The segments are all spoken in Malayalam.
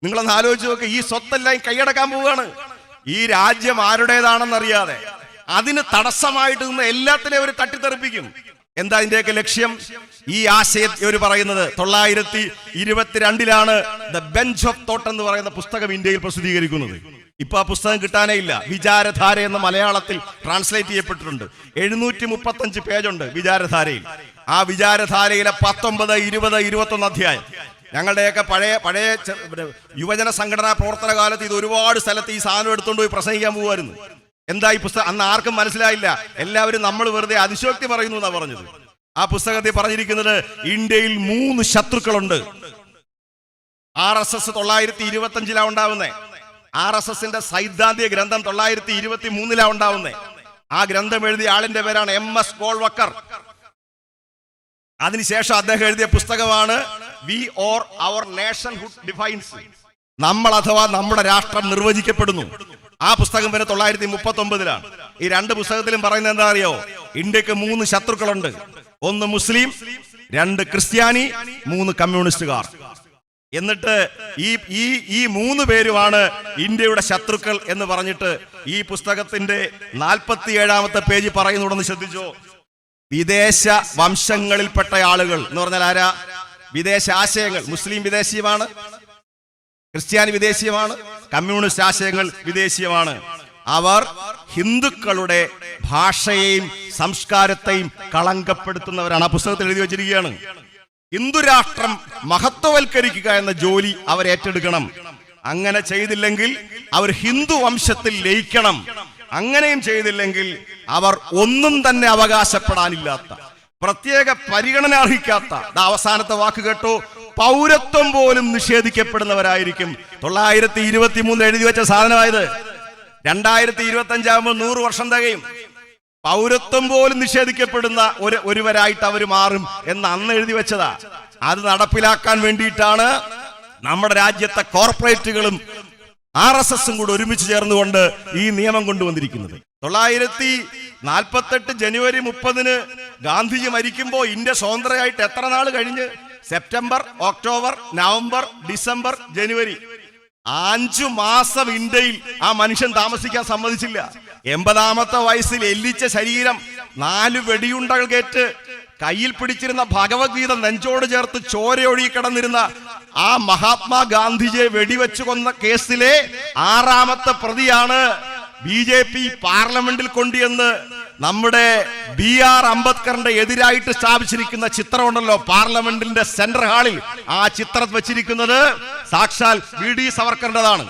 നിങ്ങളൊന്ന് ആലോചിച്ച് നോക്ക്. ഈ സ്വത്തെല്ലാം കൈയടക്കാൻ പോവുകയാണ്. ഈ രാജ്യം ആരുടേതാണെന്നറിയാതെ അതിന് തടസ്സമായിട്ട് നിന്ന് എല്ലാത്തിനെയും അവർ തട്ടിത്തെറിപ്പിക്കും. എന്താ ഇതിന്റെയൊക്കെ ലക്ഷ്യം? ഈ ആശയം ഇവർ പറയുന്നത് 1922 ദ ബെഞ്ച് ഓഫ് തോട്ട് എന്ന് പറയുന്ന പുസ്തകം ഇന്ത്യയിൽ പ്രസിദ്ധീകരിക്കുന്നത്. ഇപ്പൊ ആ പുസ്തകം കിട്ടാനേ ഇല്ല. വിചാരധാര എന്ന മലയാളത്തിൽ ട്രാൻസ്ലേറ്റ് ചെയ്യപ്പെട്ടിട്ടുണ്ട്. 735 പേജുണ്ട് വിചാരധാരയിൽ. ആ വിചാരധാരയിലെ 19, 20, 21 അധ്യായം ഞങ്ങളുടെയൊക്കെ പഴയ യുവജന സംഘടനാ പ്രവർത്തന കാലത്ത് ഇത് ഒരുപാട് സ്ഥലത്ത് ഈ സാധനം എടുത്തുകൊണ്ട് പോയി പ്രസംഗിക്കാൻ പോകുമായിരുന്നു. എന്താ ഈ പുസ്തകം? അന്ന് ആർക്കും മനസ്സിലായില്ല. എല്ലാവരും നമ്മൾ വെറുതെ അതിശോക്തി പറയുന്നു എന്നാ പറഞ്ഞത്. ആ പുസ്തകത്തിൽ പറഞ്ഞിരിക്കുന്നത് ഇന്ത്യയിൽ 3 ശത്രുക്കളുണ്ട്. RSS 1925 ഉണ്ടാവുന്നേ. RSSന്റെ സൈദ്ധാന്തിക ഗ്രന്ഥം 1923 ഉണ്ടാവുന്നേ. ആ ഗ്രന്ഥം എഴുതിയ ആളിന്റെ പേരാണ് MS ഗോൾവക്കർ. അതിനുശേഷം അദ്ദേഹം എഴുതിയ പുസ്തകമാണ് we or our nationhood defines. നമ്മൾ അഥവാ നമ്മുടെ രാഷ്ട്രം നിർവചിക്കപ്പെടുന്നു. ആ പുസ്തകം വരെ 1939 ഈ 2 പുസ്തകത്തിലും പറയുന്നത് എന്താ അറിയോ? ഇന്ത്യക്ക് 3 ശത്രുക്കളുണ്ട്. 1 മുസ്ലിം, 2 ക്രിസ്ത്യാനി, 3 കമ്മ്യൂണിസ്റ്റുകാർ. എന്നിട്ട് ഈ 3 പേരുമാണ് ഇന്ത്യയുടെ ശത്രുക്കൾ എന്ന് പറഞ്ഞിട്ട് ഈ പുസ്തകത്തിന്റെ 47-ാമത്തെ പേജ് പറയുന്നുണ്ടെന്ന് ശ്രദ്ധിച്ചോ. വിദേശ വംശങ്ങളിൽപ്പെട്ട ആളുകൾ എന്ന് പറഞ്ഞാൽ ആരാ? വിദേശ ആശയങ്ങൾ. മുസ്ലിം വിദേശീയമാണ്, ക്രിസ്ത്യാനി വിദേശീയമാണ്, കമ്മ്യൂണിസ്റ്റ് ആശയങ്ങൾ വിദേശീയമാണ്. അവർ ഹിന്ദുക്കളുടെ ഭാഷയെയും സംസ്കാരത്തെയും കളങ്കപ്പെടുത്തുന്നവരാണ്. ആ പുസ്തകത്തിൽ എഴുതി വെച്ചിരിക്കുകയാണ്. ഹിന്ദുരാഷ്ട്രം മഹത്വവൽക്കരിക്കുക എന്ന ജോലി അവർ ഏറ്റെടുക്കണം. അങ്ങനെ ചെയ്തില്ലെങ്കിൽ അവർ ഹിന്ദു വംശത്തിൽ ലയിക്കണം. അങ്ങനെയും ചെയ്തില്ലെങ്കിൽ അവർ ഒന്നും തന്നെ അവകാശപ്പെടാനില്ലാത്ത, പ്രത്യേക പരിഗണന അർഹിക്കാത്ത, അവസാനത്തെ വാക്ക് കേട്ടോ, പൗരത്വം പോലും നിഷേധിക്കപ്പെടുന്നവരായിരിക്കും. 1923 എഴുതി വെച്ച സാധനമായത്. 2025 ആകുമ്പോൾ 100 വർഷം തികയും. പൗരത്വം പോലും നിഷേധിക്കപ്പെടുന്ന ഒരുവരായിട്ട് അവർ മാറും എന്ന് അന്ന് എഴുതി വെച്ചതാ. അത് നടപ്പിലാക്കാൻ വേണ്ടിയിട്ടാണ് നമ്മുടെ രാജ്യത്തെ കോർപ്പറേറ്റുകളും RSSും കൂടെ ഒരുമിച്ച് ചേർന്നുകൊണ്ട് ഈ നിയമം കൊണ്ടുവന്നിരിക്കുന്നത്. 1948 ജനുവരി 30 ഗാന്ധിജി മരിക്കുമ്പോൾ ഇന്ത്യ സ്വതന്ത്രമായിട്ട് എത്ര നാൾ കഴിഞ്ഞ്? സെപ്റ്റംബർ, ഒക്ടോബർ, നവംബർ, ഡിസംബർ, ജനുവരി 5 മാസം ഇന്ത്യയിൽ ആ മനുഷ്യൻ താമസിക്കാൻ സമ്മതിച്ചില്ല. 80-ാമത്തെ വയസ്സിൽ എല്ലിച്ച ശരീരം, 4 വെടിയുണ്ടകൾ കേറ്റ് കയ്യിൽ പിടിച്ചിരുന്ന ഭഗവത്ഗീത നെഞ്ചോട് ചേർത്ത് ചോരയൊഴുകി കിടന്നിരുന്ന ആ മഹാത്മാഗാന്ധിജിയെ വെടിവെച്ചു കൊന്ന കേസിലെ 6-ാമത്തെ പ്രതിയാണ് BJP പാർലമെന്റിൽ കൊണ്ടുവന്ന് നമ്മുടെ BR അംബേദ്കറിന്റെ എതിരായിട്ട് സ്ഥാപിച്ചിരിക്കുന്ന ചിത്രമുണ്ടല്ലോ പാർലമെന്റിന്റെ സെൻട്രൽ ഹാളിൽ. ആ ചിത്രം വെച്ചിരിക്കുന്നത് സാക്ഷാൽ VD സവർക്കറിന്റെതാണ്.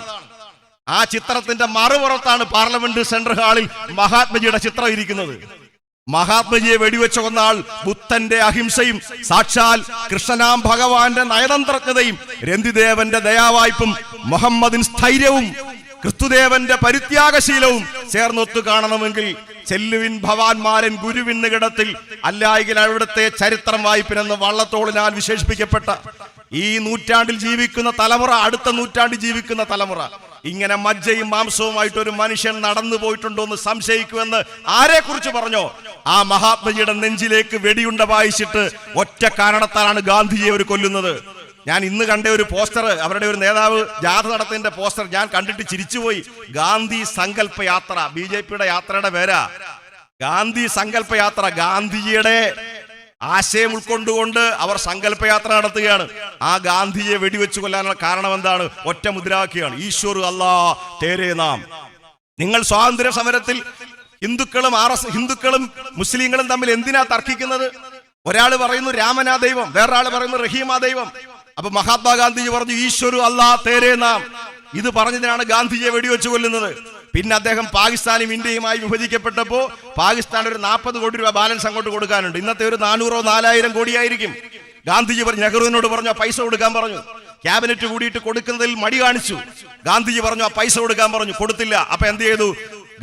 ആ ചിത്രത്തിന്റെ മറുപുറത്താണ് പാർലമെന്റ് സെൻട്രൽ ഹാളിൽ മഹാത്മജിയുടെ ചിത്രം ഇരിക്കുന്നത്. മഹാത്മജിയെ വെടിവെച്ച കൊന്നാൾ ബുദ്ധന്റെ അഹിംസയും സാക്ഷാൽ കൃഷ്ണനാം ഭഗവാന്റെ നയതന്ത്രജ്ഞതയും രന്തിദേവന്റെ ദയാവായ്പും മുഹമ്മദിൻ സ്ഥൈര്യവും ക്രിസ്തുദേവന്റെ പരിത്യാഗശീലവും ചേർന്നൊത്തു കാണണമെങ്കിൽ ചെല്ലുവിൻ ഭവാൻമാരൻ ഗുരുവിന് കിടത്തിൽ അല്ലായെങ്കിൽ അവിടുത്തെ ചരിത്രം വായ്പിനെന്ന് വള്ളത്തോളിനാൽ വിശേഷിപ്പിക്കപ്പെട്ട ഈ നൂറ്റാണ്ടിൽ ജീവിക്കുന്ന തലമുറ, അടുത്ത നൂറ്റാണ്ടിൽ ജീവിക്കുന്ന തലമുറ ഇങ്ങനെ മജ്ജയും മാംസവുമായിട്ട് ഒരു മനുഷ്യൻ നടന്നു പോയിട്ടുണ്ടോ എന്ന് സംശയിക്കുമെന്ന് ആരെ കുറിച്ച് പറഞ്ഞോ? ആ മഹാത്മജിയുടെ നെഞ്ചിലേക്ക് വെടിയുണ്ട വായിച്ചിട്ട് ഒറ്റ കാരണത്താലാണ് ഗാന്ധിജിയെ അവർ കൊല്ലുന്നത്. ഞാൻ ഇന്ന് കണ്ട ഒരു പോസ്റ്റർ, അവരുടെ ഒരു നേതാവ് ജാഥ നടത്തുന്നതിന്റെ പോസ്റ്റർ ഞാൻ കണ്ടിട്ട് ചിരിച്ചുപോയി. ഗാന്ധി സങ്കല്പ യാത്ര, BJPയുടെ യാത്രയുടെ പേരാ ഗാന്ധി സങ്കല്പ യാത്ര. ഗാന്ധിജിയുടെ ആശയം ഉൾക്കൊണ്ടുകൊണ്ട് അവർ സങ്കല്പയാത്ര നടത്തുകയാണ്. ആ ഗാന്ധിജിയെ വെടിവെച്ചു കൊല്ലാനുള്ള കാരണം എന്താണ്? ഒറ്റ മുദ്രാവാക്യമാണ്, ഈശ്വർ അല്ലാ തേരേ നാം. നിങ്ങൾ സ്വാതന്ത്ര്യ സമരത്തിൽ ഹിന്ദുക്കളും മുസ്ലിങ്ങളും തമ്മിൽ എന്തിനാ തർക്കിക്കുന്നത്? ഒരാൾ പറയുന്നു രാമനാ ദൈവം, വേറൊരാൾ പറയുന്നു റഹീമാ ദൈവം. അപ്പൊ മഹാത്മാഗാന്ധിജി പറഞ്ഞു ഈശ്വർ അല്ലാ തേരേ നാം. ഇത് പറഞ്ഞതിനാണ് ഗാന്ധിജിയെ വെടിവെച്ചു കൊല്ലുന്നത്. പിന്നെ അദ്ദേഹം പാകിസ്ഥാനും ഇന്ത്യയുമായി വിഭജിക്കപ്പെട്ടപ്പോ പാകിസ്ഥാൻ ഒരു 40 കോടി രൂപ ബാലൻസ് അങ്ങോട്ട് കൊടുക്കാനുണ്ട്. ഇന്നത്തെ ഒരു 400-4000 കോടിയായിരിക്കും. ഗാന്ധിജി പറഞ്ഞു, നെഹ്റുവിനോട് പറഞ്ഞു ആ പൈസ കൊടുക്കാൻ പറഞ്ഞു. ക്യാബിനറ്റ് കൂടിയിട്ട് കൊടുക്കുന്നതിൽ മടി കാണിച്ചു. ഗാന്ധിജി പറഞ്ഞു ആ പൈസ കൊടുക്കാൻ പറഞ്ഞു, കൊടുത്തില്ല. അപ്പൊ എന്ത് ചെയ്തു?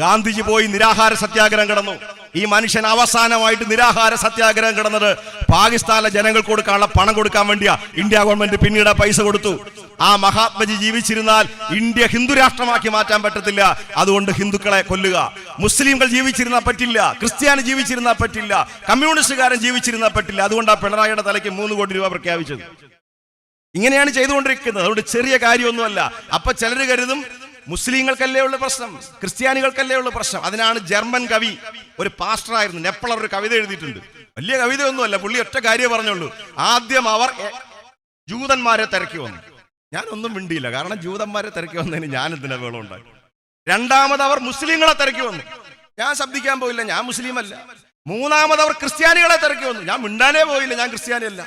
ഗാന്ധിജി പോയി നിരാഹാര സത്യാഗ്രഹം കിടന്നു. ഈ മനുഷ്യൻ അവസാനമായിട്ട് നിരാഹാര സത്യാഗ്രഹം കിടന്നത് പാകിസ്ഥാനിലെ ജനങ്ങൾക്ക് കൊടുക്കാനുള്ള പണം കൊടുക്കാൻ വേണ്ടിയാ. ഇന്ത്യ ഗവൺമെന്റ് പിന്നീട് പൈസ കൊടുത്തു. ആ മഹാത്മജി ജീവിച്ചിരുന്നാൽ ഇന്ത്യ ഹിന്ദു രാഷ്ട്രമാക്കി മാറ്റാൻ പറ്റത്തില്ല. അതുകൊണ്ട് ഹിന്ദുക്കളെ കൊല്ലുക. മുസ്ലിംകൾ ജീവിച്ചിരുന്നാൽ പറ്റില്ല, ക്രിസ്ത്യാനി ജീവിച്ചിരുന്നാൽ പറ്റില്ല, കമ്മ്യൂണിസ്റ്റുകാരൻ ജീവിച്ചിരുന്നാൽ പറ്റില്ല. അതുകൊണ്ടാണ് പിണറായിയുടെ തലയ്ക്ക് 3 കോടി രൂപ പ്രഖ്യാപിച്ചത്. ഇങ്ങനെയാണ് ചെയ്തുകൊണ്ടിരിക്കുന്നത്. അതുകൊണ്ട് ചെറിയ കാര്യമൊന്നുമല്ല. അപ്പൊ ചിലർ കരുതും മുസ്ലിങ്ങൾക്കല്ലേ ഉള്ള പ്രശ്നം, ക്രിസ്ത്യാനികൾക്കല്ലേ ഉള്ള പ്രശ്നം. അതിനാണ് ജർമ്മൻ കവി, ഒരു പാസ്റ്ററായിരുന്നു നെപ്പളർ, ഒരു കവിത എഴുതിയിട്ടുണ്ട്. വലിയ കവിതയൊന്നുമല്ല, പുള്ളി ഒറ്റ കാര്യം പറഞ്ഞുള്ളൂ. ആദ്യം അവർ ജൂതന്മാരെ തിരക്കി വന്നു. ഞാനൊന്നും മിണ്ടിയില്ല, കാരണം ജൂതന്മാരെ തിരക്കി വന്നതിന് ഞാൻ എന്തിനാ വേളം ഉണ്ടായി. രണ്ടാമത് അവർ മുസ്ലിങ്ങളെ തിരക്കി വന്നു, ഞാൻ ശബ്ദിക്കാൻ പോയില്ല, ഞാൻ മുസ്ലിം അല്ല. മൂന്നാമത് അവർ ക്രിസ്ത്യാനികളെ തിരക്കി വന്നു, ഞാൻ മിണ്ടാനേ പോയില്ല, ഞാൻ ക്രിസ്ത്യാനിയല്ല.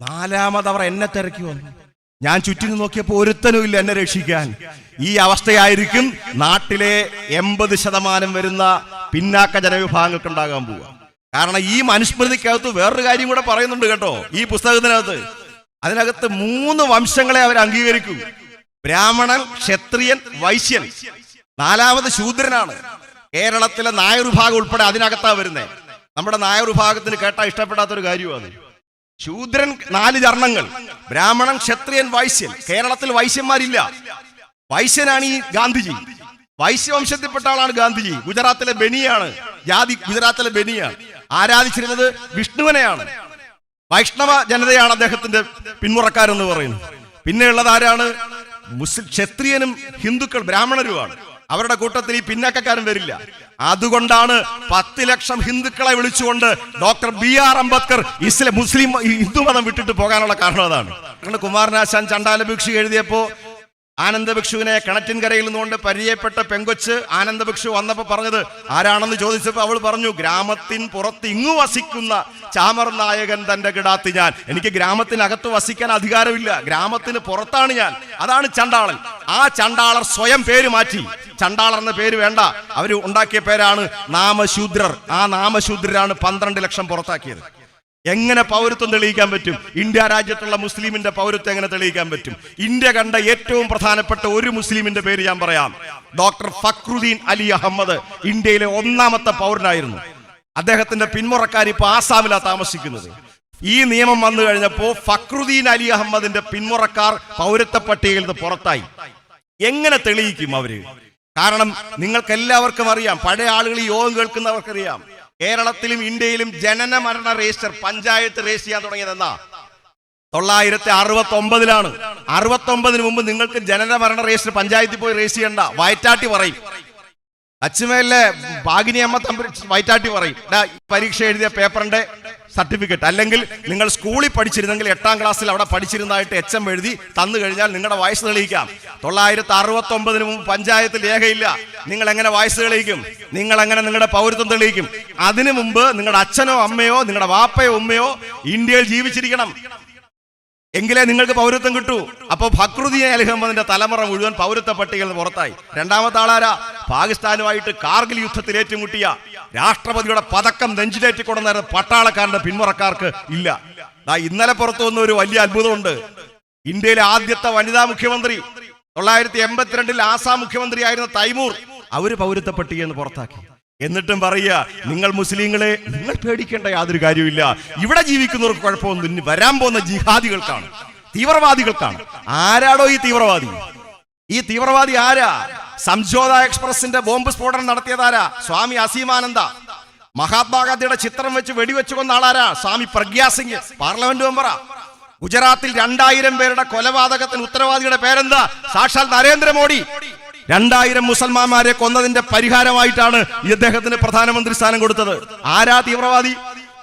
നാലാമത് അവർ എന്നെ തിരക്കി വന്നു, ഞാൻ ചുറ്റിനും നോക്കിയപ്പോൾ ഒരുത്തനും ഇല്ല എന്നെ രക്ഷിക്കാൻ. ഈ അവസ്ഥയായിരിക്കും നാട്ടിലെ 80% വരുന്ന പിന്നാക്ക ജനവിഭാഗങ്ങൾക്ക് ഉണ്ടാകാൻ പോവുക. കാരണം ഈ മനുസ്മൃതിക്കകത്ത് വേറൊരു കാര്യം കൂടെ പറയുന്നുണ്ട് കേട്ടോ, ഈ പുസ്തകത്തിനകത്ത്. അതിനകത്ത് 3 വംശങ്ങളെ അവർ അംഗീകരിക്കൂ: ബ്രാഹ്മണൻ, ക്ഷത്രിയൻ, വൈശ്യൻ. 4ാമത് ശൂദ്രനാണ്. കേരളത്തിലെ നായർ വിഭാഗം ഉൾപ്പെടെ അതിനകത്താ വരുന്നത്. നമ്മുടെ നായർ വിഭാഗത്തിന് കേട്ടാ ഇഷ്ടപ്പെടാത്തൊരു കാര്യമാണ്. ശൂദ്രൻ 4 ചർണങ്ങൾ: ബ്രാഹ്മണൻ, ക്ഷത്രിയൻ, വൈശ്യൻ. കേരളത്തിൽ വൈശ്യന്മാരില്ല. വൈശ്യനാണ് ഈ ഗാന്ധിജി. വൈശ്യവംശത്തിൽപ്പെട്ട ആളാണ് ഗാന്ധിജി. ഗുജറാത്തിലെ ബനിയാണ് ജാതി, ഗുജറാത്തിലെ ബനിയാണ്. ആരാധിച്ചിരുന്നത് വിഷ്ണുവിനെയാണ്. വൈഷ്ണവ ജനതയാണ് അദ്ദേഹത്തിന്റെ പിന്മുറക്കാരെന്ന് പറയുന്നത്. പിന്നെ ഉള്ളത് ആരാണ്? ക്ഷത്രിയനും ഹിന്ദുക്കൾ ബ്രാഹ്മണരുമാണ്. അവരുടെ കൂട്ടത്തിൽ ഈ പിന്നാക്കക്കാരൻ വരില്ല. അതുകൊണ്ടാണ് 10 ലക്ഷം ഹിന്ദുക്കളെ വിളിച്ചുകൊണ്ട് ഡോക്ടർ BR അംബേദ്കർ മുസ്ലിം ഹിന്ദുമതം വിട്ടിട്ട് പോകാനുള്ള കാരണം അതാണ്. കുമാരനാശാൻ ചണ്ടാല ഭിക്ഷു എഴുതിയപ്പോ ആനന്ദഭിക്ഷുവിനെ കിണറ്റിൻകരയിൽ നിന്നുകൊണ്ട് പരിചയപ്പെട്ട പെങ്കൊച്ച് ആനന്ദഭിക്ഷു വന്നപ്പോ പറഞ്ഞത് ആരാണെന്ന് ചോദിച്ചപ്പോ അവൾ പറഞ്ഞു, ഗ്രാമത്തിന് പുറത്ത് ഇങ്ങു വസിക്കുന്ന ചാമർ നായകൻ തന്റെ കിടാത്തി ഞാൻ. എനിക്ക് ഗ്രാമത്തിനകത്ത് വസിക്കാൻ അധികാരമില്ല, ഗ്രാമത്തിന് പുറത്താണ് ഞാൻ. അതാണ് ചണ്ടാളൻ. ആ ചണ്ടാളർ സ്വയം പേര് മാറ്റി. ചണ്ടാളർ എന്ന പേര് വേണ്ട, അവർ ഉണ്ടാക്കിയ പേരാണ് നാമശൂദ്രർ. ആ നാമശൂദ്രരാണ് 12 ലക്ഷം പുറത്താക്കിയത്. എങ്ങനെ പൗരത്വം തെളിയിക്കാൻ പറ്റും? ഇന്ത്യ രാജ്യത്തുള്ള മുസ്ലിമിന്റെ പൗരത്വം എങ്ങനെ തെളിയിക്കാൻ പറ്റും? ഇന്ത്യ കണ്ട ഏറ്റവും പ്രധാനപ്പെട്ട ഒരു മുസ്ലിമിന്റെ പേര് ഞാൻ പറയാം. ഡോക്ടർ ഫക്രുദ്ദീൻ അലി അഹമ്മദ് ഇന്ത്യയിലെ 1ാമത്തെ പൗരനായിരുന്നു. അദ്ദേഹത്തിന്റെ പിന്മുറക്കാർ ഇപ്പൊ ആസാമിലാണ് താമസിക്കുന്നത്. ഈ നിയമം വന്നു കഴിഞ്ഞപ്പോ ഫക്രുദ്ദീൻ അലി അഹമ്മദിന്റെ പിന്മുറക്കാർ പൗരത്വ പട്ടികയിൽ നിന്ന് പുറത്തായി. എങ്ങനെ തെളിയിക്കും അവര്? കാരണം നിങ്ങൾക്ക് എല്ലാവർക്കും അറിയാം, പഴയ ആളുകൾ ഈ യോഗം കേൾക്കുന്നവർക്കറിയാം, കേരളത്തിലും ഇന്ത്യയിലും ജനന മരണ രജിസ്റ്റർ പഞ്ചായത്ത് രജിസ്റ്റർ ചെയ്യാൻ തുടങ്ങിയതെന്നാ 969-ലാണ്. 69-ന് മുമ്പ് നിങ്ങൾക്ക് ജനന മരണ രജിസ്റ്റർ പഞ്ചായത്തിൽ പോയി രജിസ്റ്റർ ചെയ്യണ്ട. വയറ്റാട്ടി പറയും, അച്ഛമേലെ ഭാഗിനിയമ്മ വയറ്റാട്ടി പറയും, പരീക്ഷ എഴുതിയ പേപ്പറിന്റെ സർട്ടിഫിക്കറ്റ്. അല്ലെങ്കിൽ നിങ്ങൾ സ്കൂളിൽ പഠിച്ചിരുന്നെങ്കിൽ 8ാം ക്ലാസ്സിൽ അവിടെ പഠിച്ചിരുന്നതായിട്ട് HM എഴുതി തന്നു കഴിഞ്ഞാൽ നിങ്ങളുടെ വയസ്സ് തെളിയിക്കാം. 969-ന് മുമ്പ് പഞ്ചായത്തിൽ രേഖയില്ല. നിങ്ങൾ എങ്ങനെ വയസ്സ് തെളിയിക്കും? നിങ്ങൾ എങ്ങനെ നിങ്ങളുടെ പൗരത്വം തെളിയിക്കും? അതിനു മുമ്പ് നിങ്ങളുടെ അച്ഛനോ അമ്മയോ നിങ്ങളുടെ വാപ്പയോ ഉമ്മയോ ഇന്ത്യയിൽ ജീവിച്ചിരിക്കണം, എങ്കിലേ നിങ്ങൾക്ക് പൗരത്വം കിട്ടൂ. അപ്പൊ ഫക്രുദ്ദീൻ അലി അഹമ്മദിന്റെ തലമുറ മുഴുവൻ പൗരത്വ പട്ടികയിൽ നിന്ന് പുറത്തായി. 2ാമത്തെ ആളാരാ? പാകിസ്ഥാനുമായിട്ട് കാർഗിൽ യുദ്ധത്തിൽ ഏറ്റുമുട്ടിയ രാഷ്ട്രപതിയുടെ പതക്കം നെഞ്ചിലേറ്റിക്കൊടുന്ന പട്ടാളക്കാരന്റെ പിന്മുറക്കാർക്ക് ഇല്ല. ഇന്നലെ പുറത്തു വന്ന ഒരു വലിയ അത്ഭുതമുണ്ട്. ഇന്ത്യയിലെ ആദ്യത്തെ വനിതാ മുഖ്യമന്ത്രി 982-ൽ ആസാം മുഖ്യമന്ത്രിയായിരുന്ന തൈമൂർ, അവര് പൗരത്വ പട്ടികയിൽ നിന്ന് പുറത്താക്കി. എന്നിട്ടും പറയുക, നിങ്ങൾ മുസ്ലിങ്ങളെ നിങ്ങൾ പേടിക്കേണ്ട യാതൊരു കാര്യമില്ല, ഇവിടെ ജീവിക്കുന്നവർക്ക് കുഴപ്പമൊന്നും, ഇനി വരാൻ പോകുന്ന ജിഹാദികൾക്കാണ്, തീവ്രവാദികൾക്കാണ്. ആരാടോ ഈ തീവ്രവാദി? ഈ തീവ്രവാദി ആരാ? സംജോത എക്സ്പ്രസിന്റെ ബോംബ് സ്ഫോടനം നടത്തിയതാരാ? സ്വാമി അസീമാനന്ദ. മഹാത്മാഗാന്ധിയുടെ ചിത്രം വെച്ച് വെടിവെച്ചു കൊന്ന ആളാരാ? സ്വാമി പ്രഗ്യാ സിംഗ്, പാർലമെന്റ് മെമ്പറാ. ഗുജറാത്തിൽ 2000 പേരുടെ കൊലപാതകത്തിന് ഉത്തരവാദിയുടെ പേരെന്താ? സാക്ഷാൽ നരേന്ദ്രമോദി. 2000 മുസൽമാന്മാരെ കൊന്നതിന്റെ പരിഹാരമായിട്ടാണ് ഇദ്ദേഹത്തിന് പ്രധാനമന്ത്രി സ്ഥാനം കൊടുത്തത്. ആരാ തീവ്രവാദി?